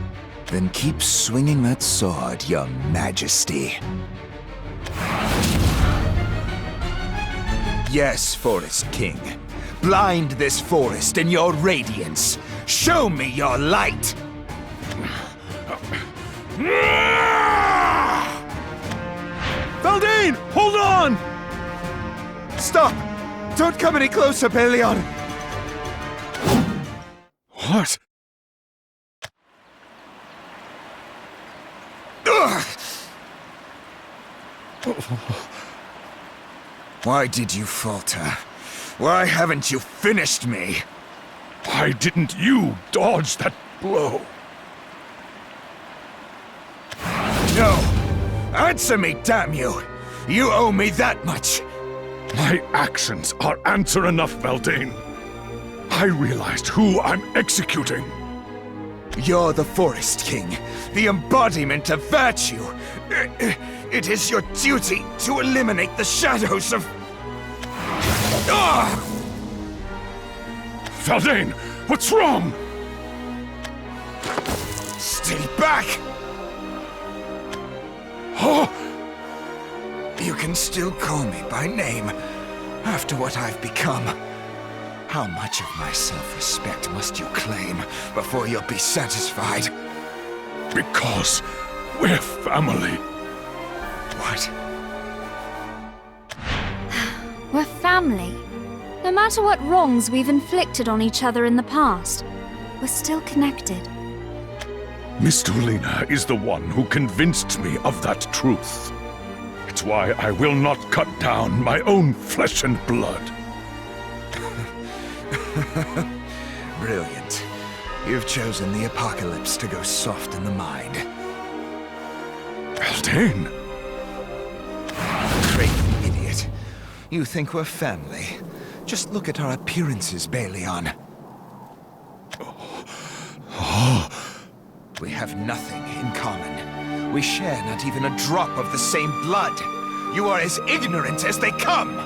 Then keep swinging that sword, your majesty. Yes, Forest King. Blind this forest in your radiance. Show me your light! Valdane! Hold on! Stop! Don't come any closer, Belion! What? Why did you falter? Why haven't you finished me? Why didn't you dodge that blow? No! Answer me, damn you! You owe me that much! My actions are answer enough, Valdane. I realized who I'm executing. You're the Forest King, the embodiment of virtue. It is your duty to eliminate the shadows of... Valdane, what's wrong? Stay back! You can still call me by name after what I've become. How much of my self-respect must you claim before you'll be satisfied? Because we're family. What? We're family. No matter what wrongs we've inflicted on each other in the past, we're still connected. Miss Tulina is the one who convinced me of that truth. It's why I will not cut down my own flesh and blood. Brilliant. You've chosen the apocalypse to go soft in the mind. Valdane! Crazy idiot. You think we're family? Just look at our appearances, Belion. We have nothing in common. We share not even a drop of the same blood. You are as ignorant as they come!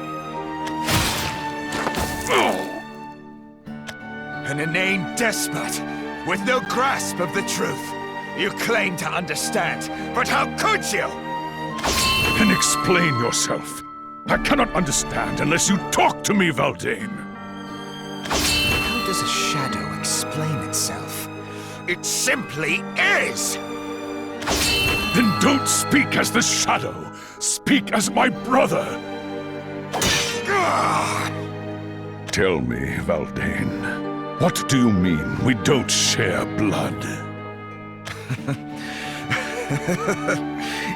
An inane despot, with no grasp of the truth. You claim to understand, but how could you? Then explain yourself. I cannot understand unless you talk to me, Valdane. How does a shadow explain itself? It simply is! Then don't speak as the shadow. Speak as my brother. Tell me, Valdane, what do you mean we don't share blood?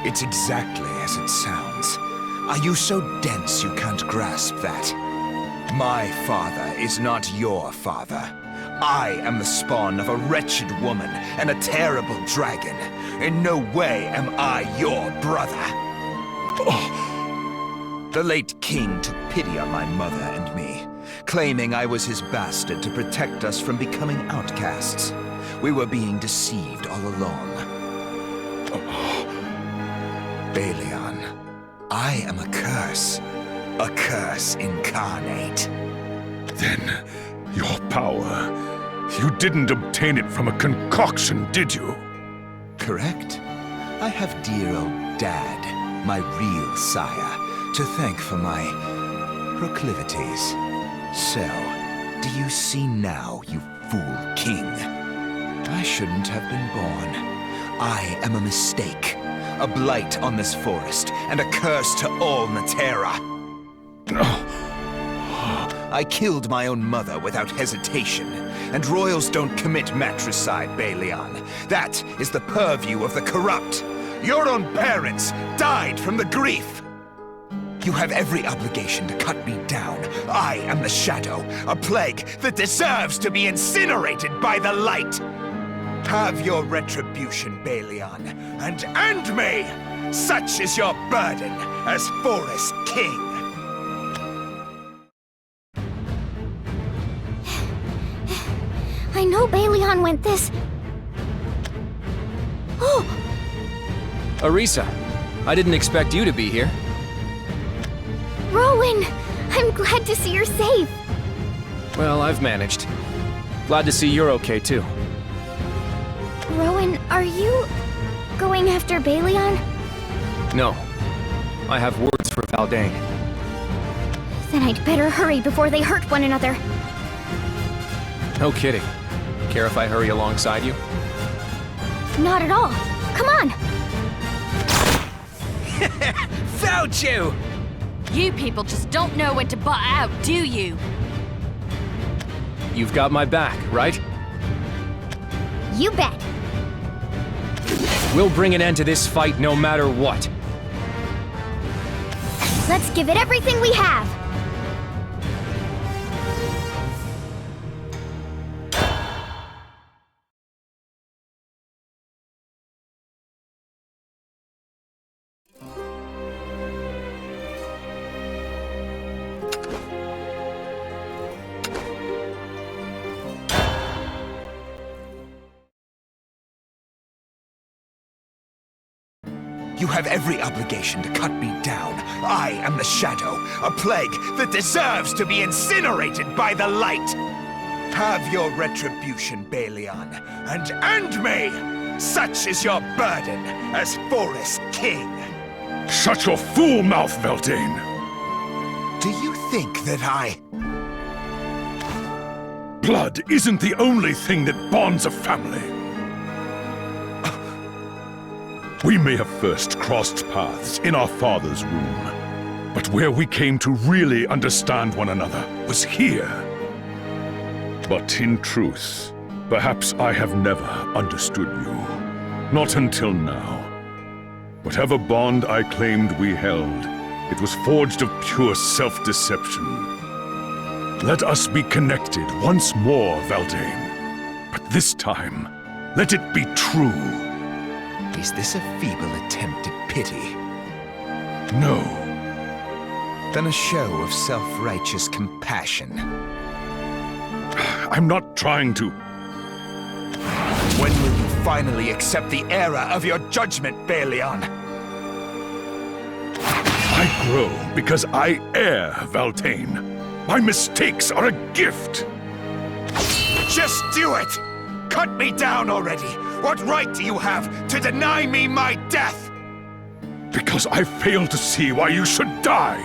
It's exactly as it sounds. Are you so dense you can't grasp that? My father is not your father. I am the spawn of a wretched woman and a terrible dragon. In no way am I your brother. The late king took pity on my mother and me, claiming I was his bastard to protect us from becoming outcasts. We were being deceived all along. Belion, I am a curse incarnate. Then, your power, you didn't obtain it from a concoction, did you? Correct. I have dear old Dad, my real sire, to thank for my proclivities. So, do you see now, you fool king? I shouldn't have been born. I am a mistake, a blight on this forest, and a curse to all Natera. I killed my own mother without hesitation, and royals don't commit matricide, Belion. That is the purview of the corrupt. Your own parents died from the grief. You have every obligation to cut me down. I am the shadow, a plague that deserves to be incinerated by the light. Have your retribution, Belion, and end me! Such is your burden as Forest King. I know Belion went this... Oh! Arisa, I didn't expect you to be here. Rowan! I'm glad to see you're safe. Well, I've managed. Glad to see you're okay, too. Rowan, are you going after Balion? No. I have words for Valdane. Then I'd better hurry before they hurt one another. No kidding. Care if I hurry alongside you? Not at all. Come on! Found you! You people just don't know when to butt out, do you? You've got my back, right? You bet. We'll bring an end to this fight no matter what. Let's give it everything we have. You have every obligation to cut me down. I am the Shadow, a plague that deserves to be incinerated by the light. Have your retribution, Balion, and end me! Such is your burden as Forest King. Shut your fool mouth, Valdane! Do you think that Blood isn't the only thing that bonds a family. We may have first crossed paths in our father's room, but where we came to really understand one another was here. But in truth, perhaps I have never understood you. Not until now. Whatever bond I claimed we held, it was forged of pure self-deception. Let us be connected once more, Valdane. But this time, let it be true. Is this a feeble attempt at pity? No. Then a show of self-righteous compassion. I'm not trying to... When will you finally accept the error of your judgment, Balion? I grow because I err, Valdane. My mistakes are a gift. Just do it! Cut me down already! What right do you have to deny me my death? Because I fail to see why you should die.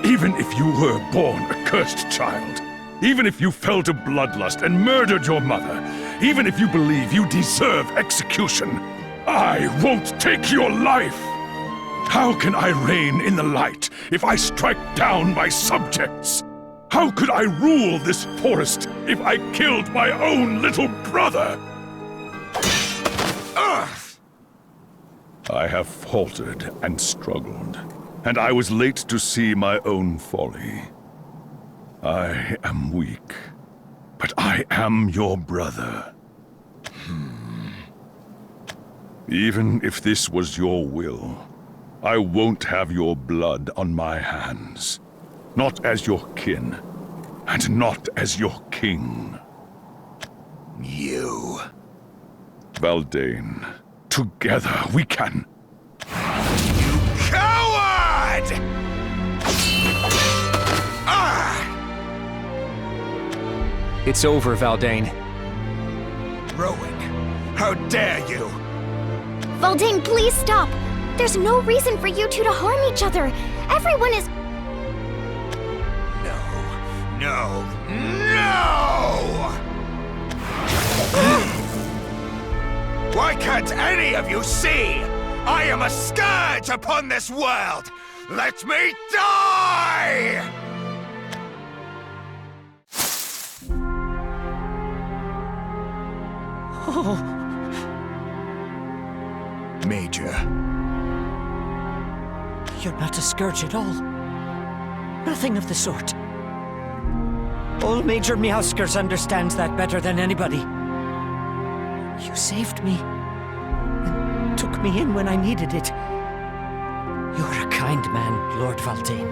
Even if you were born a cursed child, even if you fell to bloodlust and murdered your mother, even if you believe you deserve execution, I won't take your life! How can I reign in the light if I strike down my subjects? How could I rule this forest if I killed my own little brother? I have faltered and struggled, and I was late to see my own folly. I am weak, but I am your brother. Even if this was your will, I won't have your blood on my hands. Not as your kin, and not as your king. You... Valdane, together we can... You coward! It's over, Valdane. Rowan, how dare you! Valdane, please stop! There's no reason for you two to harm each other. Everyone is... No! Why can't any of you see? I am a scourge upon this world! Let me die! Oh. Major. You're not a scourge at all. Nothing of the sort. Old Major Meowskers understands that better than anybody. You saved me, and took me in when I needed it. You're a kind man, Lord Valdane.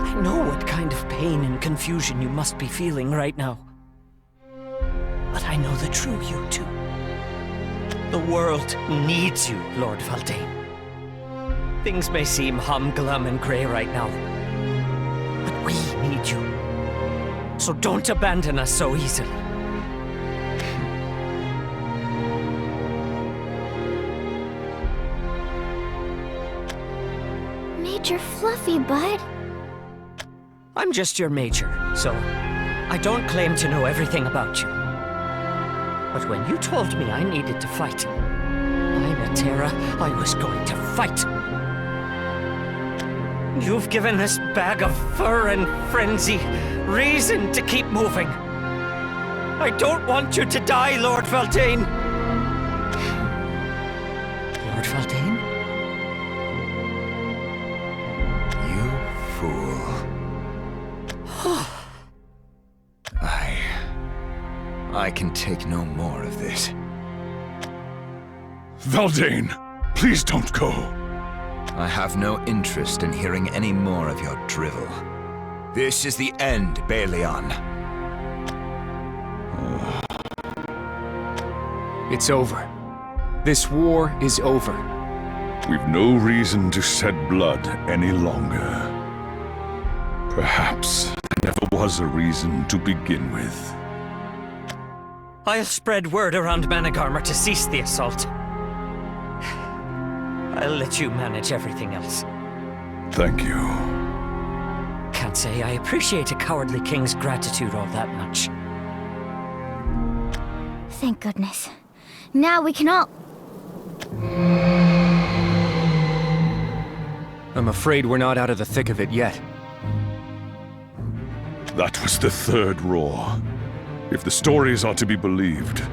I know what kind of pain and confusion you must be feeling right now. But I know the true you, too. The world needs you, Lord Valdane. Things may seem humglum and grey right now, but we need you. So don't abandon us so easily. Major Fluffy, bud. I'm just your major, so I don't claim to know everything about you. But when you told me I needed to fight, by Natera, I was going to fight. You've given this bag of fur and frenzy reason to keep moving. I don't want you to die, Lord Valdain. Lord Valdain? You fool. I can take no more of this. Valdain, please don't go. I have no interest in hearing any more of your drivel. This is the end, Balion. It's over. This war is over. We've no reason to shed blood any longer. Perhaps there never was a reason to begin with. I'll spread word around Managarmr to cease the assault. I'll let you manage everything else. Thank you. Can't say I appreciate a cowardly king's gratitude all that much. Thank goodness. Now we can all... I'm afraid we're not out of the thick of it yet. That was the third roar. If the stories are to be believed,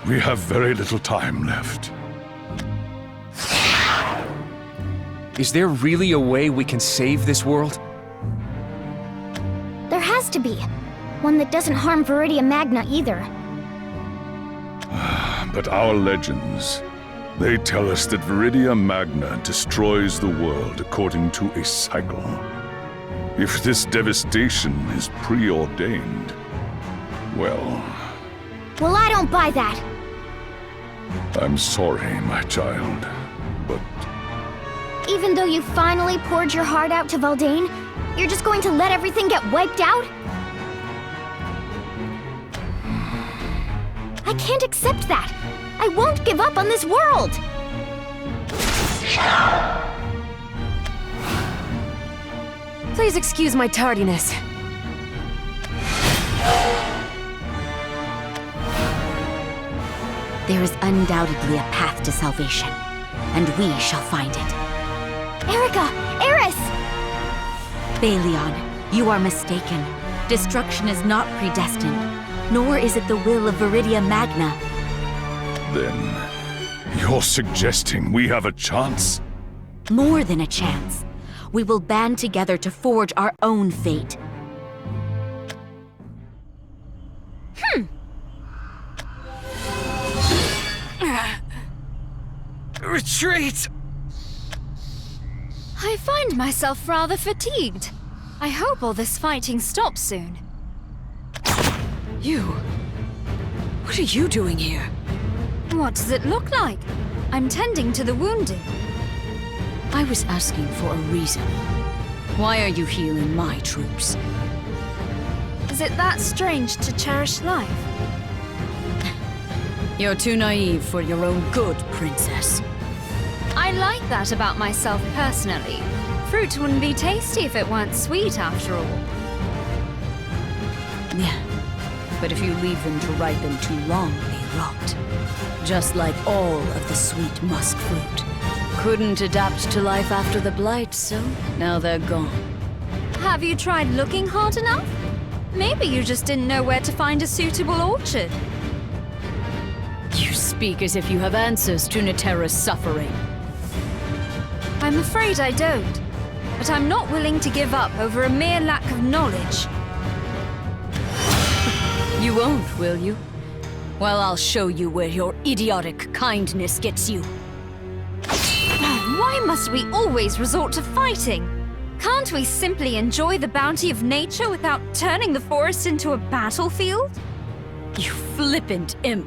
we have very little time left. Is there really a way we can save this world? There has to be. One that doesn't harm Viridia Magna either. But our legends, they tell us that Viridia Magna destroys the world according to a cycle. If this devastation is preordained, well, I don't buy that. I'm sorry, my child, but... Even though you finally poured your heart out to Valdain, you're just going to let everything get wiped out? I can't accept that. I won't give up on this world. Please excuse my tardiness. There is undoubtedly a path to salvation, and we shall find it. Erica! Eris! Balion, you are mistaken. Destruction is not predestined, nor is it the will of Viridia Magna. Then, you're suggesting we have a chance? More than a chance. We will band together to forge our own fate. Retreat! I find myself rather fatigued. I hope all this fighting stops soon. You? What are you doing here? What does it look like? I'm tending to the wounded. I was asking for a reason. Why are you healing my troops? Is it that strange to cherish life? You're too naive for your own good, princess. I like that about myself personally. Fruit wouldn't be tasty if it weren't sweet, after all. Yeah, but if you leave them to ripen too long, they rot. Just like all of the sweet musk fruit. Couldn't adapt to life after the blight, so now they're gone. Have you tried looking hard enough? Maybe you just didn't know where to find a suitable orchard. You speak as if you have answers to Natera's suffering. I'm afraid I don't. But I'm not willing to give up over a mere lack of knowledge. You won't, will you? Well, I'll show you where your idiotic kindness gets you. Why must we always resort to fighting? Can't we simply enjoy the bounty of nature without turning the forest into a battlefield? You flippant imp!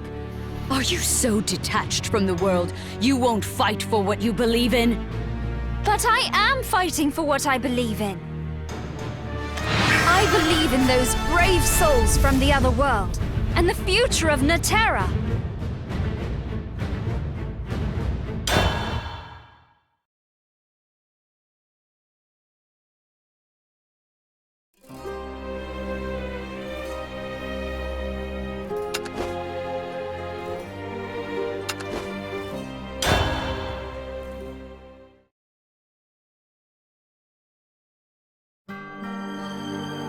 Are you so detached from the world you won't fight for what you believe in? But I am fighting for what I believe in. I believe in those brave souls from the other world, and the future of Naterra.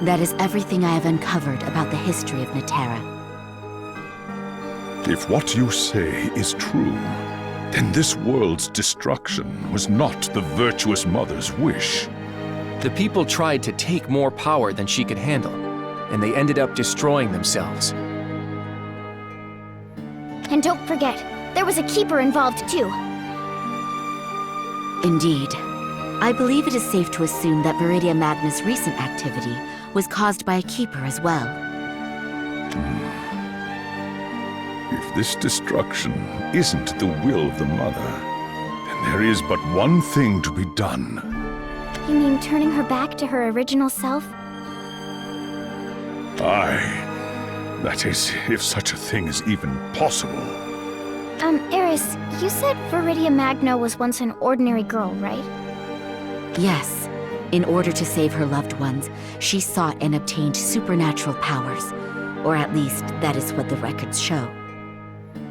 That is everything I have uncovered about the history of Naterra. If what you say is true, then this world's destruction was not the virtuous mother's wish. The people tried to take more power than she could handle, and they ended up destroying themselves. And don't forget, there was a keeper involved too. Indeed. I believe it is safe to assume that Viridia Magna's recent activity was caused by a keeper as well. If this destruction isn't the will of the mother, then there is but one thing to be done. You mean turning her back to her original self? Aye. That is, if such a thing is even possible. Eris, you said Viridia Magna was once an ordinary girl, right? Yes. In order to save her loved ones, she sought and obtained supernatural powers. Or at least, that is what the records show.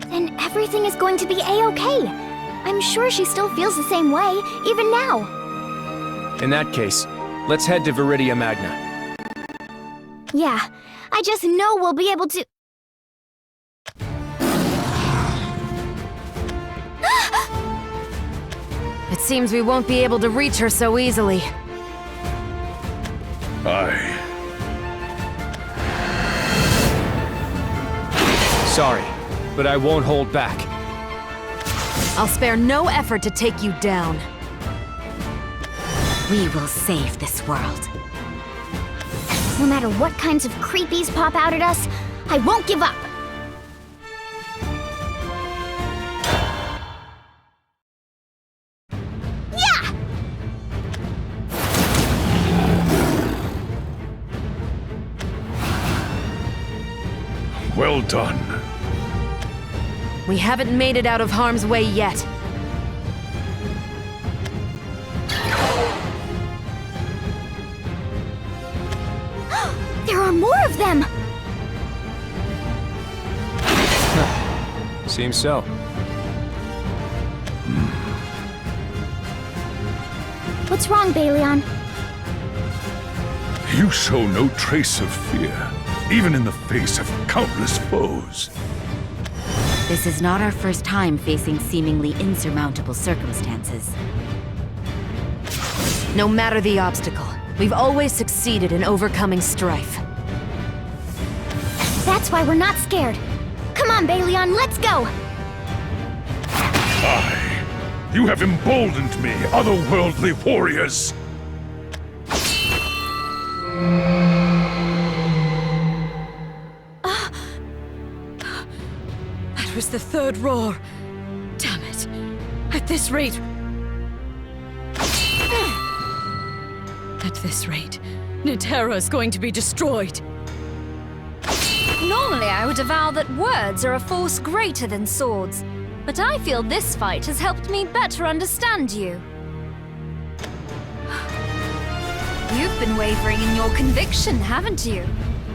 Then everything is going to be A-okay. I'm sure she still feels the same way, even now. In that case, let's head to Viridia Magna. Yeah, I just know we'll be able to... It seems we won't be able to reach her so easily. Aye. Sorry, but I won't hold back. I'll spare no effort to take you down. We will save this world. No matter what kinds of creepies pop out at us, I won't give up! Yeah! Well done. We haven't made it out of harm's way yet. There are more of them! Seems so. What's wrong, Balion? You show no trace of fear, even in the face of countless foes. This is not our first time facing seemingly insurmountable circumstances. No matter the obstacle, we've always succeeded in overcoming strife. That's why we're not scared. Come on, Balion, let's go! Aye. You have emboldened me, otherworldly warriors! That was the third roar. Damn it. At this rate... At this rate, Naterra is going to be destroyed. Normally I would avow that words are a force greater than swords, but I feel this fight has helped me better understand you. You've been wavering in your conviction, haven't you?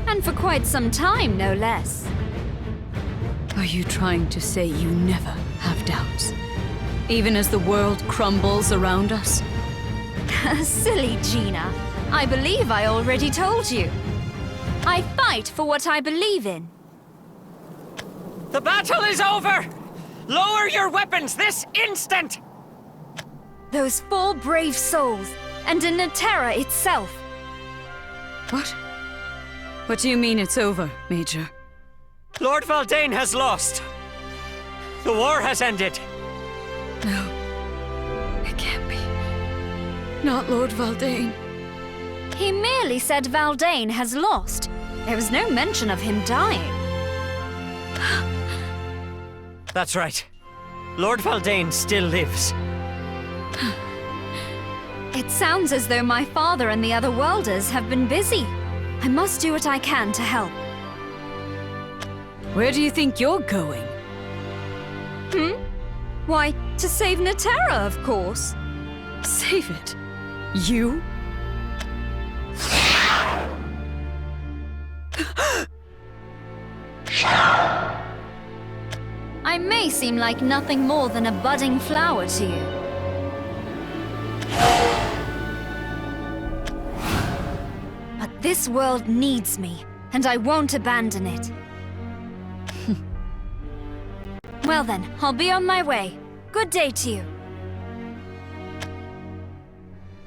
And for quite some time, no less. Are you trying to say you never have doubts? Even as the world crumbles around us? Silly Gina. I believe I already told you. I fight for what I believe in. The battle is over! Lower your weapons this instant! Those 4 brave souls, and in Naterra itself. What? What do you mean it's over, Major? Lord Valdane has lost. The war has ended. No. It can't be. Not Lord Valdane. He merely said Valdane has lost. There was no mention of him dying. That's right. Lord Valdane still lives. It sounds as though my father and the other worlders have been busy. I must do what I can to help. Where do you think you're going? Why, to save Natera, of course. Save it? You? I may seem like nothing more than a budding flower to you. But this world needs me, and I won't abandon it. Well then, I'll be on my way. Good day to you.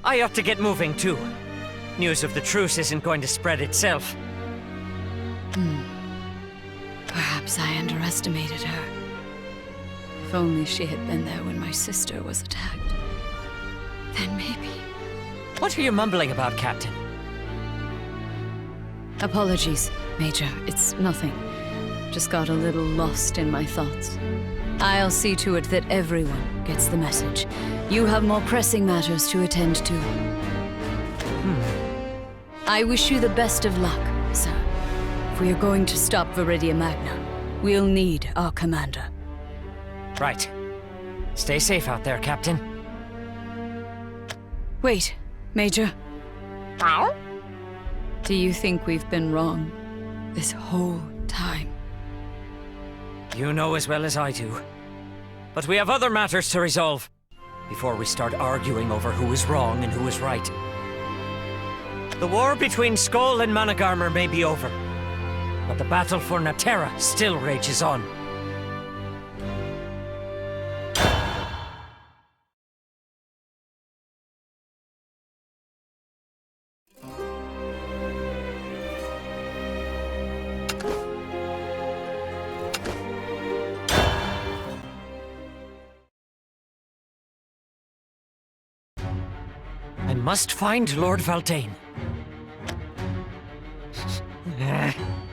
I ought to get moving, too. News of the truce isn't going to spread itself. Perhaps I underestimated her. If only she had been there when my sister was attacked. Then maybe... What are you mumbling about, Captain? Apologies, Major. It's nothing. Just got a little lost in my thoughts. I'll see to it that everyone gets the message. You have more pressing matters to attend to. I wish you the best of luck, sir. If we are going to stop Viridia Magna, we'll need our commander. Right. Stay safe out there, Captain. Wait, Major. Do you think we've been wrong this whole time? You know as well as I do. But we have other matters to resolve before we start arguing over who is wrong and who is right. The war between Skoll and Managarmr may be over, but the battle for Natera still rages on. I must find Lord Valdane.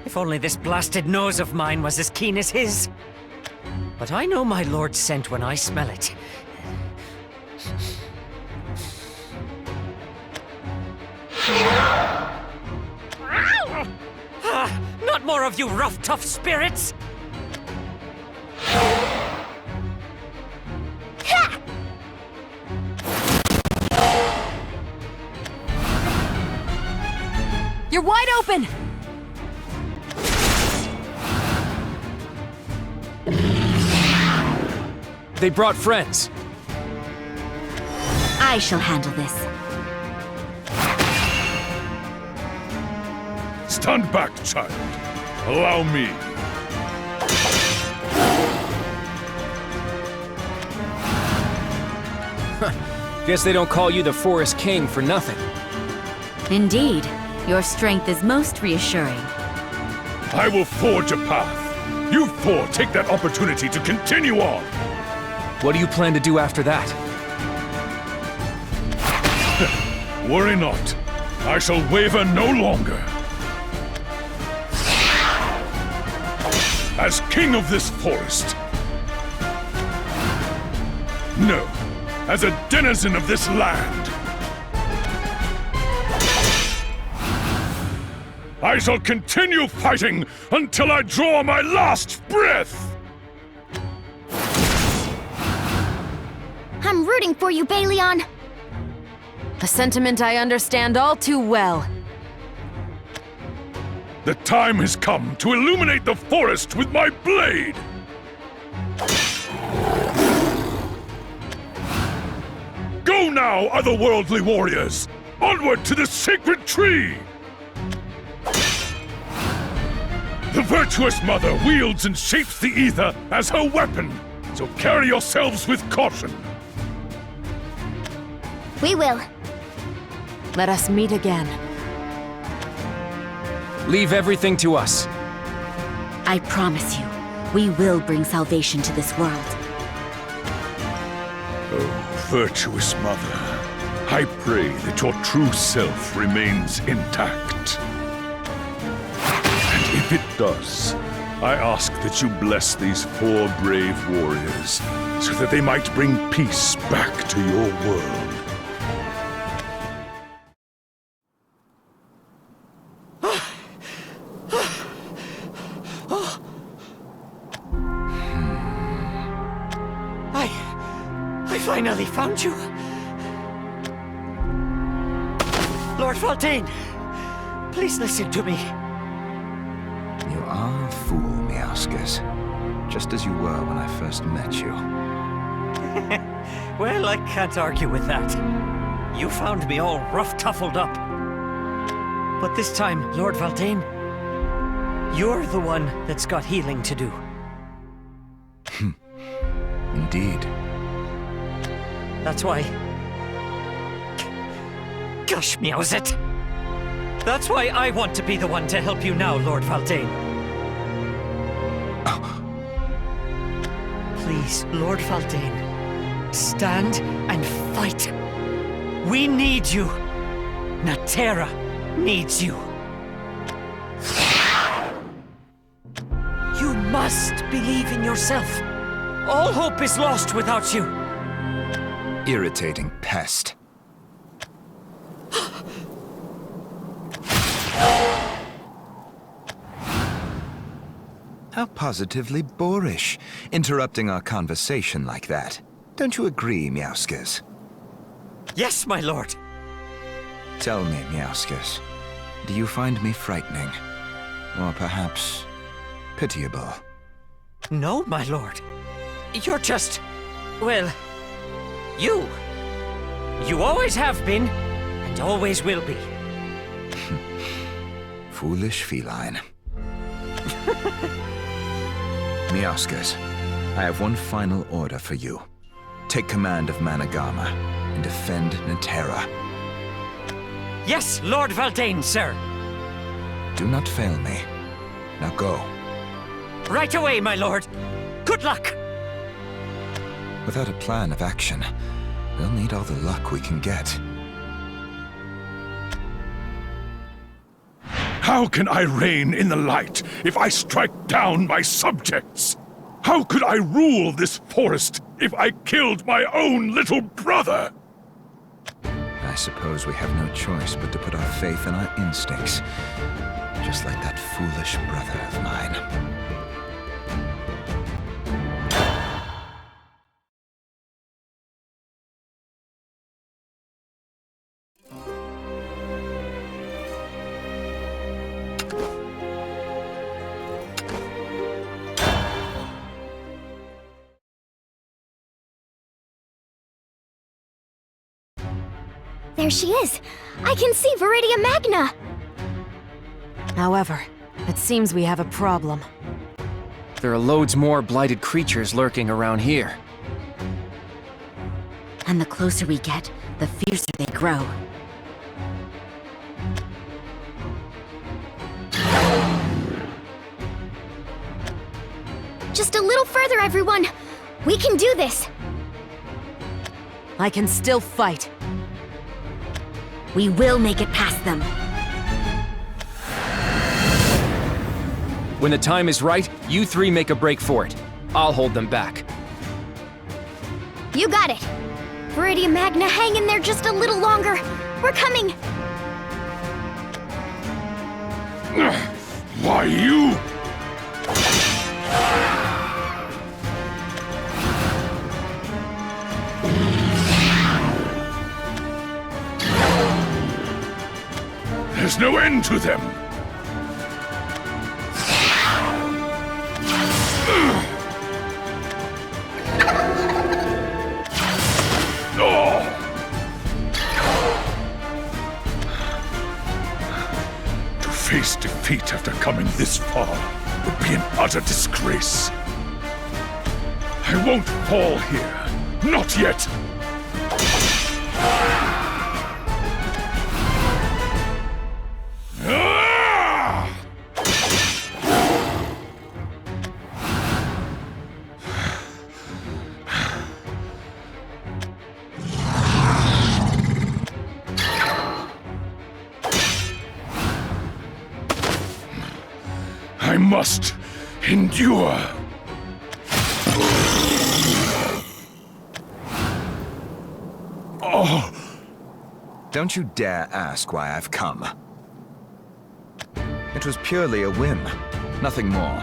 If only this blasted nose of mine was as keen as his. But I know my lord's scent when I smell it. Not more of you rough, tough spirits! You're wide open! They brought friends. I shall handle this. Stand back, child. Allow me. Guess they don't call you the Forest King for nothing. Indeed. Your strength is most reassuring. I will forge a path. You four take that opportunity to continue on. What do you plan to do after that? Worry not. I shall waver no longer. As king of this forest. No, as a denizen of this land. I shall continue fighting until I draw my last breath! I'm rooting for you, Balion. A sentiment I understand all too well. The time has come to illuminate the forest with my blade! Go now, otherworldly warriors! Onward to the sacred tree! The virtuous mother wields and shapes the ether as her weapon, so carry yourselves with caution. We will. Let us meet again. Leave everything to us. I promise you, we will bring salvation to this world. Oh, virtuous mother, I pray that your true self remains intact. And if it does, I ask that you bless these 4 brave warriors, so that they might bring peace back to your world. I finally found you. Lord Valdain, please listen to me. You are a fool, Miauskas. Just as you were when I first met you. Well, I can't argue with that. You found me all rough-tuffled up. But this time, Lord Valdain, you're the one that's got healing to do. Indeed. That's why... Gosh, Meowsit! That's why I want to be the one to help you now, Lord Valdain. Please, Lord Valdain, stand and fight. We need you. Natera needs you. You must believe in yourself. All hope is lost without you. Irritating pest. How positively boorish, interrupting our conversation like that. Don't you agree, Miauskas? Yes, my lord. Tell me, Miauskas, do you find me frightening? Or perhaps pitiable? No, my lord. You're just... well... you. You always have been, and always will be. Foolish feline. Miauskas, I have one final order for you. Take command of Managama and defend Natera. Yes, Lord Valdain, sir. Do not fail me. Now go. Right away, my lord. Good luck. Without a plan of action, we'll need all the luck we can get. How can I reign in the light if I strike down my subjects? How could I rule this forest if I killed my own little brother? I suppose we have no choice but to put our faith in our instincts. Just like that foolish brother of mine. There she is! I can see Viridia Magna! However, it seems we have a problem. There are loads more blighted creatures lurking around here. And the closer we get, the fiercer they grow. Just a little further, everyone! We can do this! I can still fight. We will make it past them. When the time is right, you three make a break for it. I'll hold them back. You got it! Viridia Magna, hang in there just a little longer! We're coming! Why, you... There's no end to them! To face defeat after coming this far would be an utter disgrace. I won't fall here. Not yet! I must endure. Oh! Don't you dare ask why I've come. It was purely a whim, nothing more.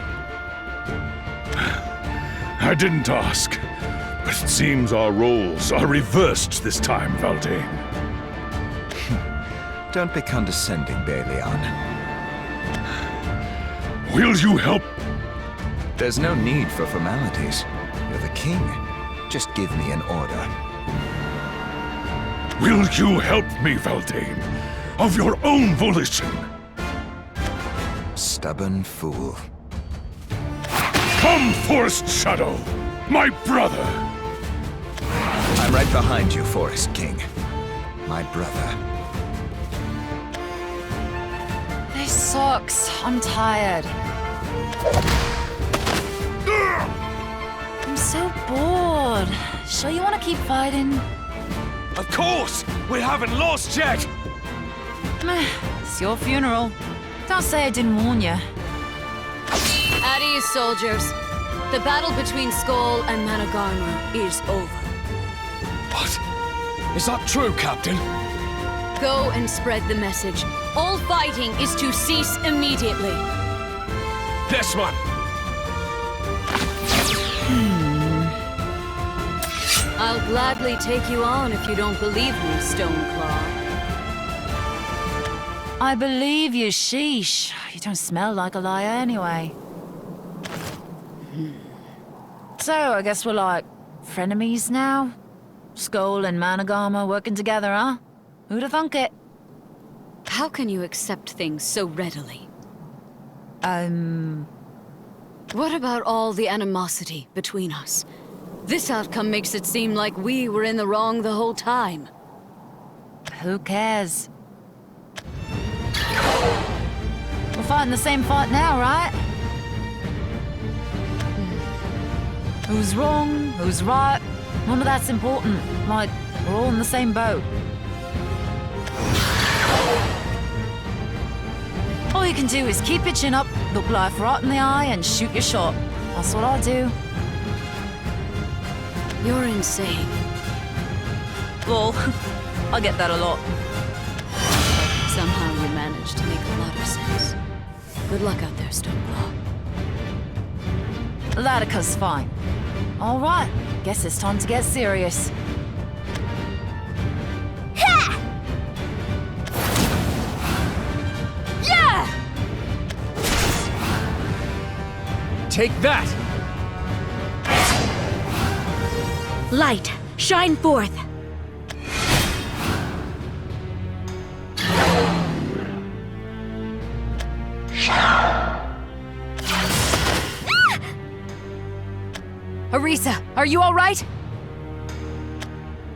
I didn't ask, But it seems our roles are reversed this time, Valdane. Don't be condescending, Baleon. Will you help? There's no need for formalities. You're the king. Just give me an order. Will you help me, Valdane? Of your own volition? Stubborn fool. Come, Forest Shadow, my brother! I'm right behind you, Forest King. My brother. This sucks. I'm tired. I'm so bored. Sure you want to keep fighting? Of course! We haven't lost yet! Meh, it's your funeral. Don't say I didn't warn you. At ease, soldiers. The battle between Skull and Managarma is over. What? Is that true, Captain? Go and spread the message. All fighting is to cease immediately. Yes, man! I'll gladly take you on if you don't believe me, Stoneclaw. I believe you, sheesh. You don't smell like a liar anyway. So, I guess we're like frenemies now? Skull and Managarma working together, huh? Who'da thunk it? How can you accept things so readily? What about all the animosity between us? This outcome makes it seem like we were in the wrong the whole time. Who cares? We're fighting the same fight now, right? Who's wrong? Who's right? None of that's important. Like, we're all in the same boat. All you can do is keep your chin up, look life right in the eye, and shoot your shot. That's what I do. You're insane. Well, I get that a lot. Somehow you managed to make a lot of sense. Good luck out there, Stoneclaw. Latica's fine. All right, guess it's time to get serious. Yeah! Take that! Light, shine forth! Arisa, are you all right?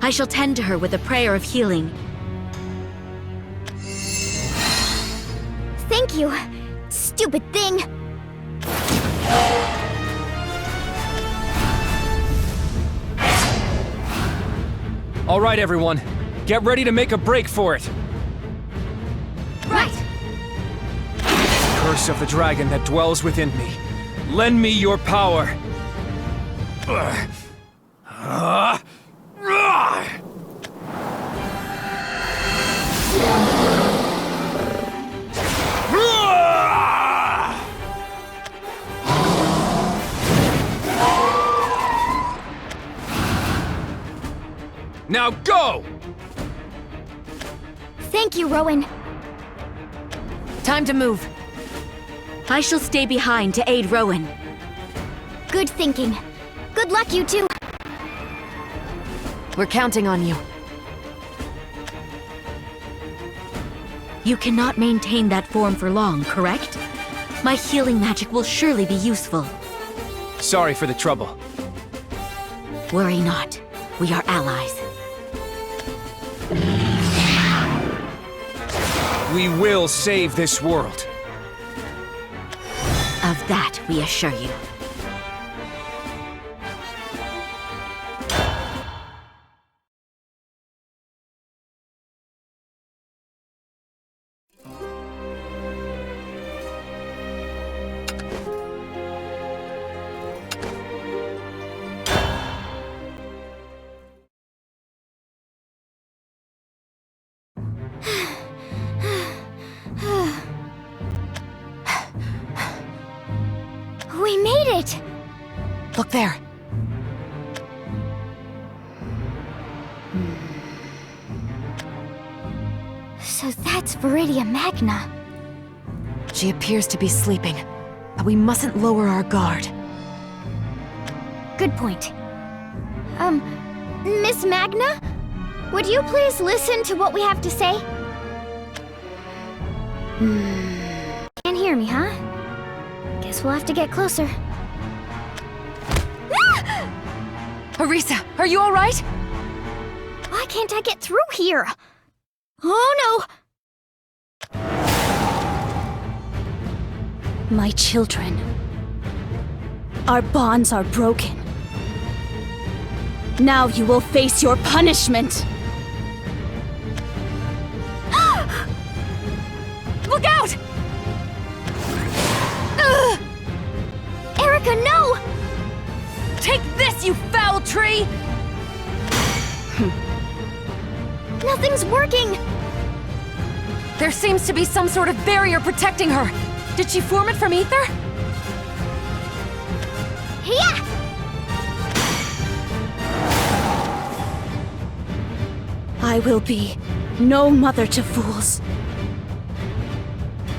I shall tend to her with a prayer of healing. Thank you, stupid thing. All right, everyone. Get ready to make a break for it. Right. Curse of the dragon that dwells within me. Lend me your power. Now go! Thank you, Rowan. Time to move. I shall stay behind to aid Rowan. Good thinking. Good luck, you two. We're counting on you. You cannot maintain that form for long, correct? My healing magic will surely be useful. Sorry for the trouble. Worry not. We are allies. We will save this world. Of that, we assure you. We made it! Look there. So that's Viridia Magna. She appears to be sleeping, but we mustn't lower our guard. Good point. Miss Magna? Would you please listen to what we have to say? Can't hear me, huh? Guess we'll have to get closer. Arisa, are you alright? Why can't I get through here? Oh no! My children. Our bonds are broken. Now you will face your punishment! Look out! Erica, no! Take this, you foul tree! Nothing's working! There seems to be some sort of barrier protecting her. Did she form it from ether? Yeah! I will be no mother to fools.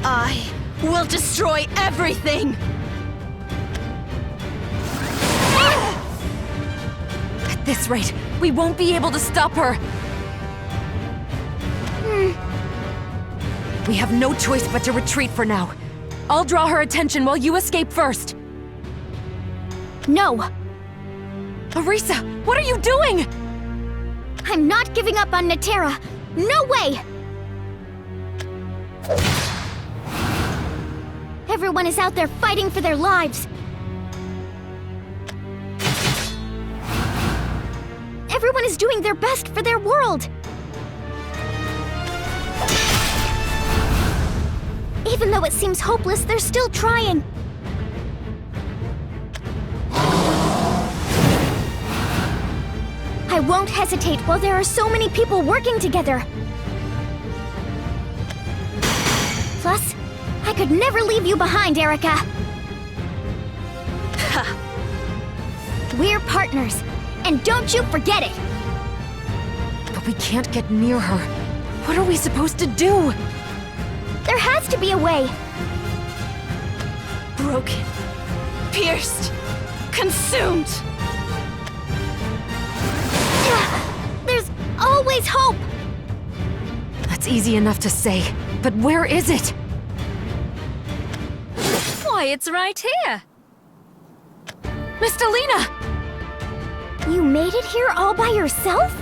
I will destroy everything! At this rate, we won't be able to stop her. We have no choice but to retreat for now. I'll draw her attention while you escape first. No! Arisa, what are you doing? I'm not giving up on Natera. No way! Everyone is out there fighting for their lives. Everyone is doing their best for their world. Even though it seems hopeless, they're still trying. I won't hesitate while there are so many people working together. Plus, I could never leave you behind, Erica. We're partners, and don't you forget it. But we can't get near her. What are we supposed to do? There has to be a way. Broken. Pierced. Consumed. There's always hope. That's easy enough to say, but where is it? Why, it's right here. Miss Delina! You made it here all by yourself?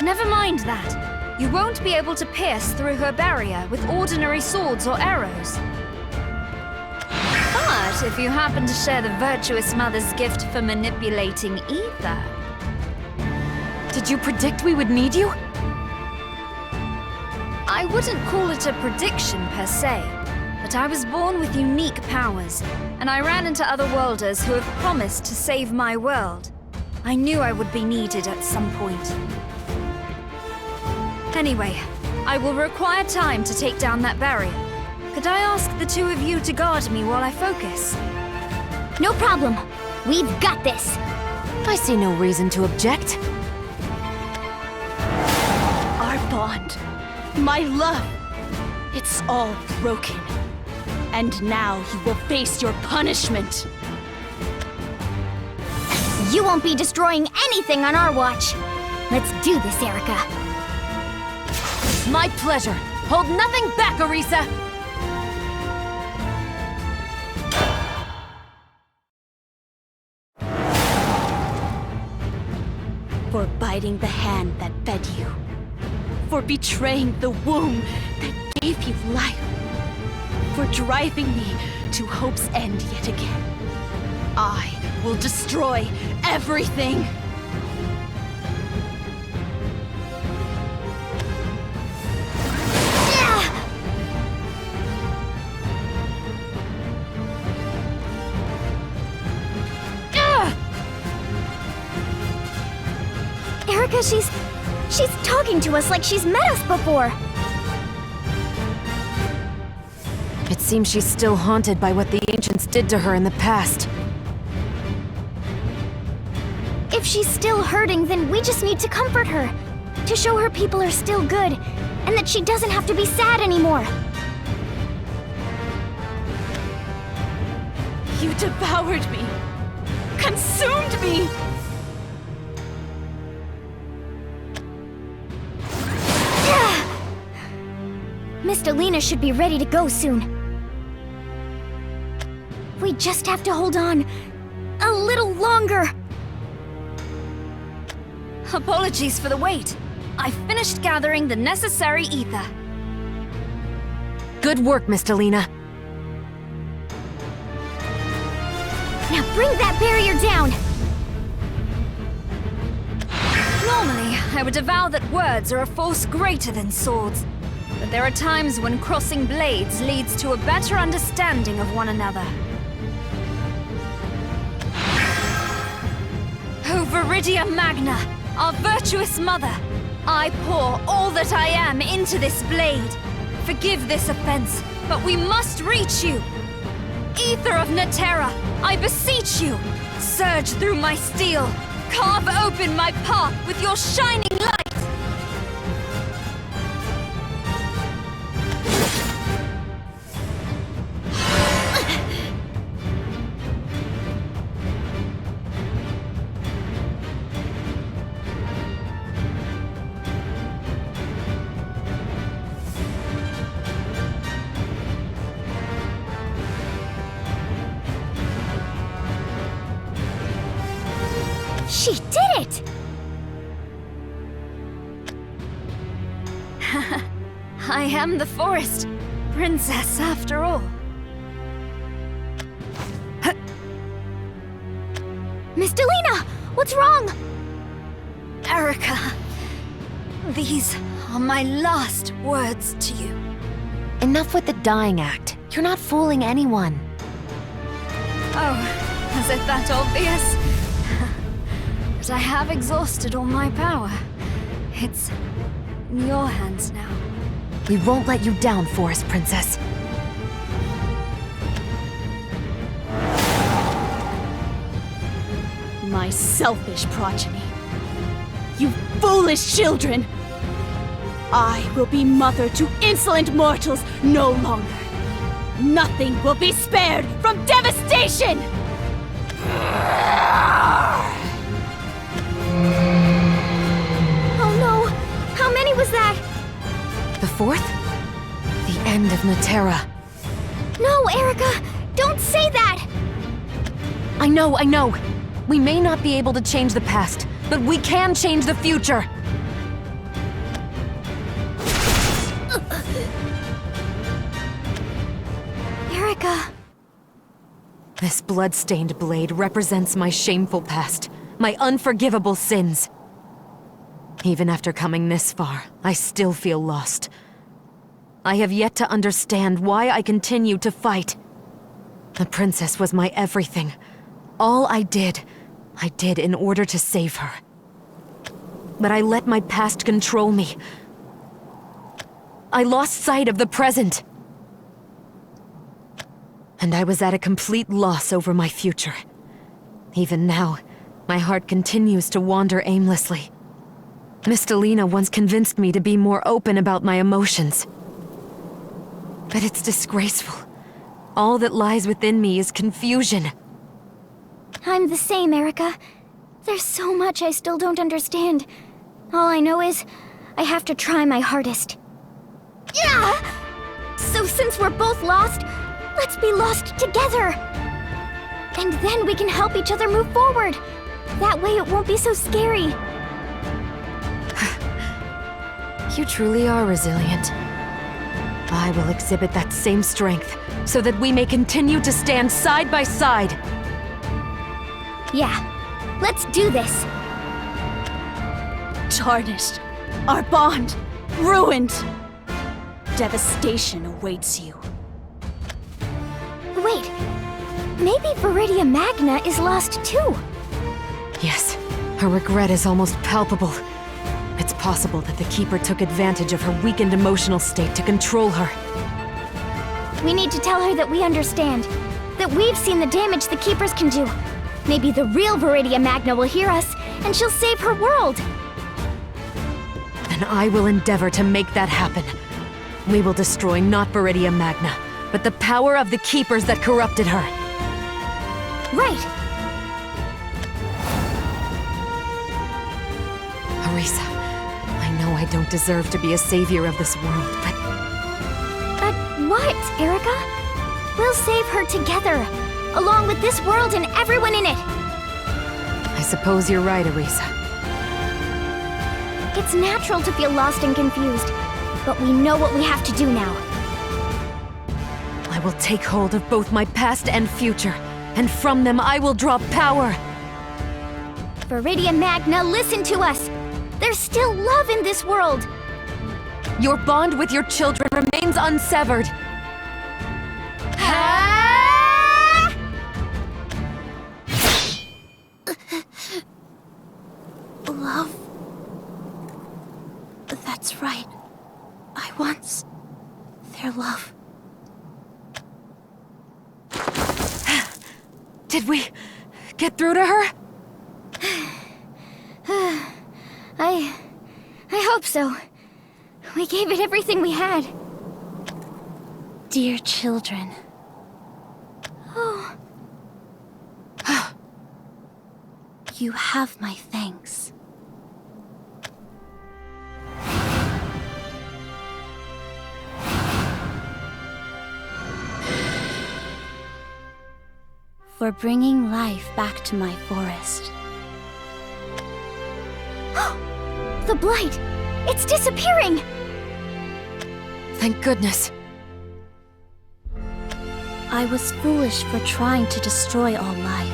Never mind that. You won't be able to pierce through her barrier with ordinary swords or arrows. But if you happen to share the virtuous mother's gift for manipulating ether... Did you predict we would need you? I wouldn't call it a prediction per se, but I was born with unique powers, and I ran into otherworlders who have promised to save my world. I knew I would be needed at some point. Anyway, I will require time to take down that barrier. Could I ask the two of you to guard me while I focus? No problem. We've got this. I see no reason to object. Our bond. My love. It's all broken. And now you will face your punishment. You won't be destroying anything on our watch. Let's do this, Erica. My pleasure. Hold nothing back, Arisa! For biting the hand that fed you. For betraying the womb that gave you life. For driving me to hope's end yet again. I will destroy everything! Erica, she's talking to us like she's met us before. It seems she's still haunted by what the ancients did to her in the past. If she's still hurting, then we just need to comfort her. To show her people are still good, and that she doesn't have to be sad anymore. You devoured me! Consumed me! Miss Delina should be ready to go soon. We just have to hold on a little longer. Apologies for the wait. I finished gathering the necessary ether. Good work, Miss Delina. Now bring that barrier down! Normally, I would avow that words are a force greater than swords. But there are times when crossing blades leads to a better understanding of one another. O Viridia Magna, our virtuous mother, I pour all that I am into this blade. Forgive this offense, but we must reach you. Ether of Natera, I beseech you, surge through my steel, carve open my path with your shining light. She did it! I am the forest princess after all. Miss Delina, what's wrong? Erica, these are my last words to you. Enough with the dying act. You're not fooling anyone. Oh, is it that obvious? But I have exhausted all my power. It's in your hands now. We won't let you down, Forest Princess. My selfish progeny. You foolish children! I will be mother to insolent mortals no longer. Nothing will be spared from devastation! Oh no! How many was that? The fourth? The end of Natera. No, Erica! Don't say that! I know. We may not be able to change the past, but we can change the future. Erica... This blood-stained blade represents my shameful past, my unforgivable sins. Even after coming this far, I still feel lost. I have yet to understand why I continue to fight. The princess was my everything. All I did in order to save her. But I let my past control me. I lost sight of the present. And I was at a complete loss over my future. Even now, my heart continues to wander aimlessly. Miss Delina once convinced me to be more open about my emotions. But it's disgraceful. All that lies within me is confusion. I'm the same, Erica. There's so much I still don't understand. All I know is, I have to try my hardest. Yeah! So since we're both lost, let's be lost together! And then we can help each other move forward. That way it won't be so scary. You truly are resilient. I will exhibit that same strength, so that we may continue to stand side by side. Yeah, let's do this. Tarnished. Our bond. Ruined. Devastation awaits you. Wait, maybe Viridia Magna is lost too. Yes, her regret is almost palpable. It's possible that the Keeper took advantage of her weakened emotional state to control her. We need to tell her that we understand. That we've seen the damage the Keepers can do. Maybe the real Viridia Magna will hear us and she'll save her world. And I will endeavor to make that happen. We will destroy not Viridia Magna, but the power of the Keepers that corrupted her. Right. Arisa, I know I don't deserve to be a savior of this world, but... But what, Erica? We'll save her together, along with this world and everyone in it. I suppose you're right, Arisa. It's natural to feel lost and confused, but we know what we have to do now. I will take hold of both my past and future, and from them I will draw power. Viridia Magna, listen to us! There's still love in this world! Your bond with your children remains unsevered. Love. That's right. I once... their love. Did we get through to her? I hope so. We gave it everything we had. Dear children. Oh. You have my thanks. For bringing life back to my forest. The blight! It's disappearing! Thank goodness. I was foolish for trying to destroy all life.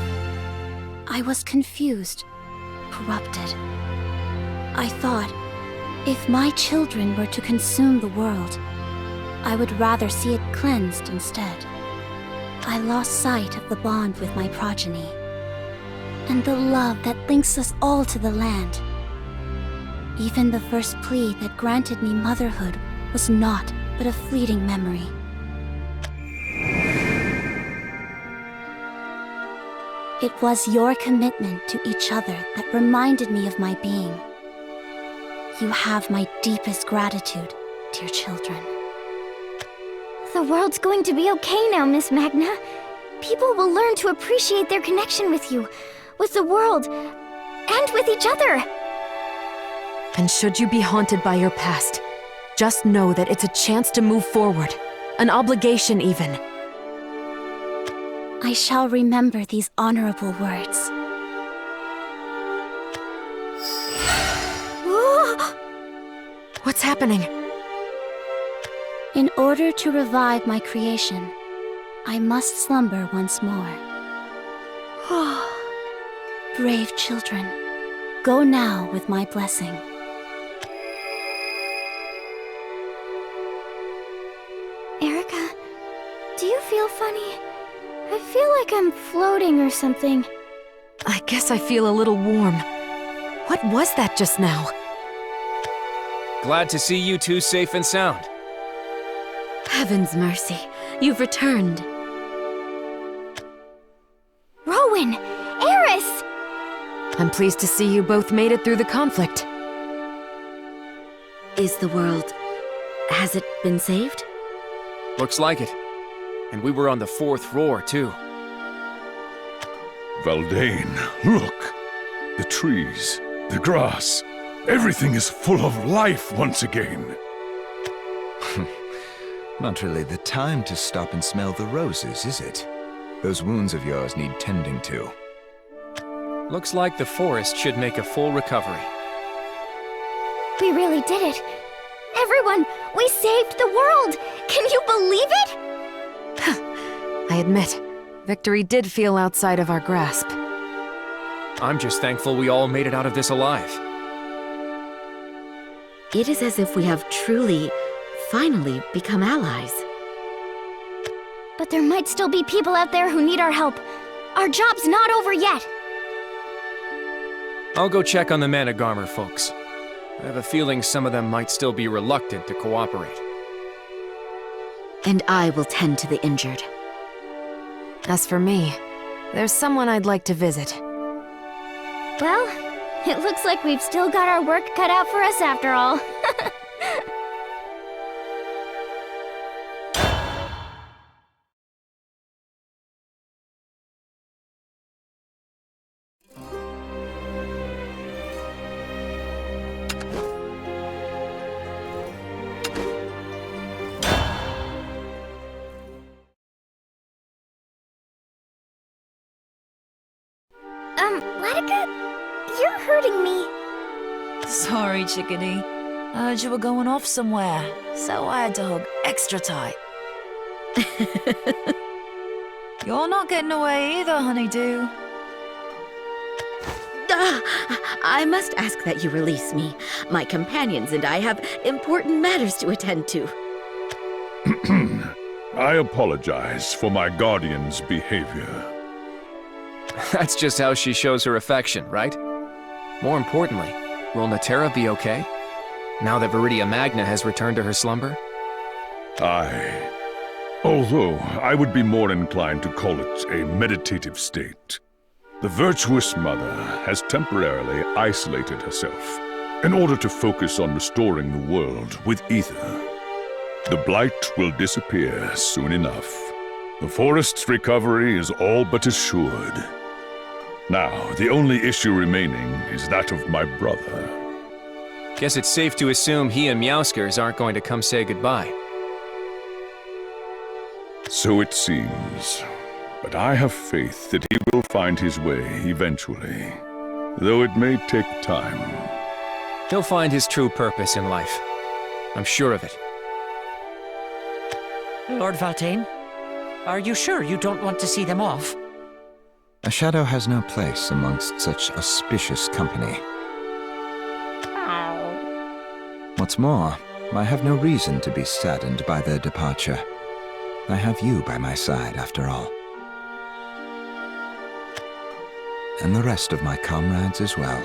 I was confused, corrupted. I thought, if my children were to consume the world, I would rather see it cleansed instead. I lost sight of the bond with my progeny, and the love that links us all to the land. Even the first plea that granted me motherhood was naught but a fleeting memory. It was your commitment to each other that reminded me of my being. You have my deepest gratitude, dear children. The world's going to be okay now, Miss Magna. People will learn to appreciate their connection with you, with the world, and with each other. And should you be haunted by your past, just know that it's a chance to move forward. An obligation, even. I shall remember these honorable words. What's happening? In order to revive my creation, I must slumber once more. Brave children, go now with my blessing. Erica, do you feel funny? I feel like I'm floating or something. I guess I feel a little warm. What was that just now? Glad to see you two safe and sound. Heaven's mercy, you've returned. Rowan! Eris! I'm pleased to see you both made it through the conflict. Is the world... has it been saved? Looks like it. And we were on the fourth roar, too. Valdane, look! The trees, the grass, everything is full of life once again. Not really the time to stop and smell the roses, is it? Those wounds of yours need tending to. Looks like the forest should make a full recovery. We really did it. Everyone, we saved the world! Can you believe it? I admit, victory did feel outside of our grasp. I'm just thankful we all made it out of this alive. It is as if we have truly, finally become allies. But there might still be people out there who need our help. Our job's not over yet. I'll go check on the Managarmer folks. I have a feeling some of them might still be reluctant to cooperate. And I will tend to the injured. As for me, there's someone I'd like to visit. Well, It looks like we've still got our work cut out for us after all. Latika, you're hurting me. Sorry, chickadee. I heard you were going off somewhere, so I had to hug extra tight. You're not getting away either, honeydew. I must ask that you release me. My companions and I have important matters to attend to. I apologize for my guardian's behavior. That's just how she shows her affection, right? More importantly, will Natera be okay? Now that Viridia Magna has returned to her slumber? Although I would be more inclined to call it a meditative state. The virtuous mother has temporarily isolated herself in order to focus on restoring the world with ether. The blight will disappear soon enough. The forest's recovery is all but assured. Now, the only issue remaining is that of my brother. Guess it's safe to assume he and Meowskers aren't going to come say goodbye. So it seems. But I have faith that he will find his way eventually, though it may take time. He'll find his true purpose in life. I'm sure of it. Lord Valtaine, are you sure you don't want to see them off? A shadow has no place amongst such auspicious company. What's more, I have no reason to be saddened by their departure. I have you by my side, after all. And the rest of my comrades as well.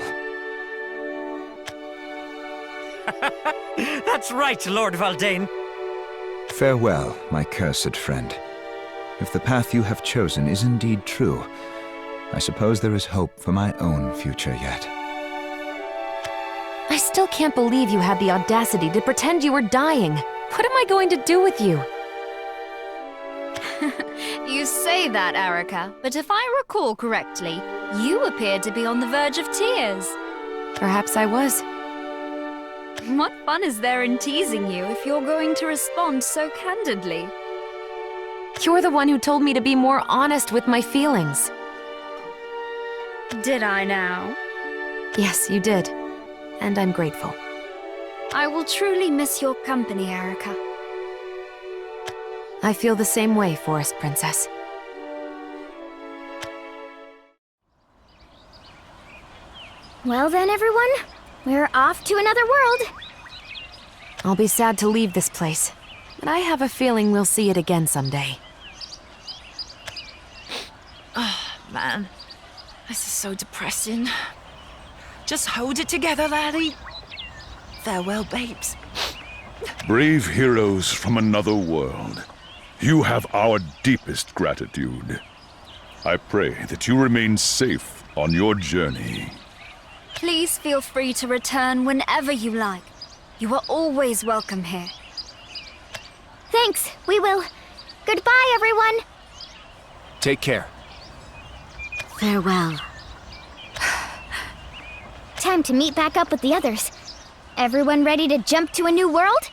That's right, Lord Valdain. Farewell, my cursed friend. If the path you have chosen is indeed true, I suppose there is hope for my own future yet. I still can't believe you had the audacity to pretend you were dying. What am I going to do with you? You say that, Erica, but if I recall correctly, you appeared to be on the verge of tears. Perhaps I was. What fun is there in teasing you if you're going to respond so candidly? You're the one who told me to be more honest with my feelings. Did I now? Yes, you did. And I'm grateful. I will truly miss your company, Erica. I feel the same way, Forest Princess. Well then, everyone, we're off to another world. I'll be sad to leave this place, but I have a feeling we'll see it again someday. Oh, man. This is so depressing. Just hold it together, laddie. Farewell, babes. Brave heroes from another world, you have our deepest gratitude. I pray that you remain safe on your journey. Please feel free to return whenever you like. You are always welcome here. Thanks, we will. Goodbye, everyone. Take care. Farewell. Time to meet back up with the others. Everyone ready to jump to a new world?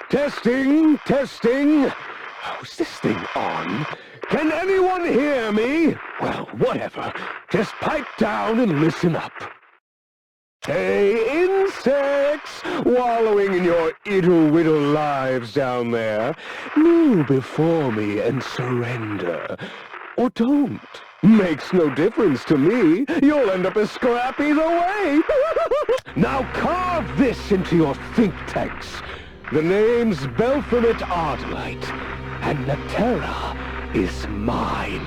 Testing, testing. Oh, is this thing on? Can anyone hear me? Well, whatever. Just pipe down and listen up. Hey, insects, wallowing in your iddle-widdle lives down there, kneel before me and surrender. Or don't. Makes no difference to me. You'll end up as scrap either way. Now carve this into your think tanks. The name's Belphomet Ardlight, and Natera is mine.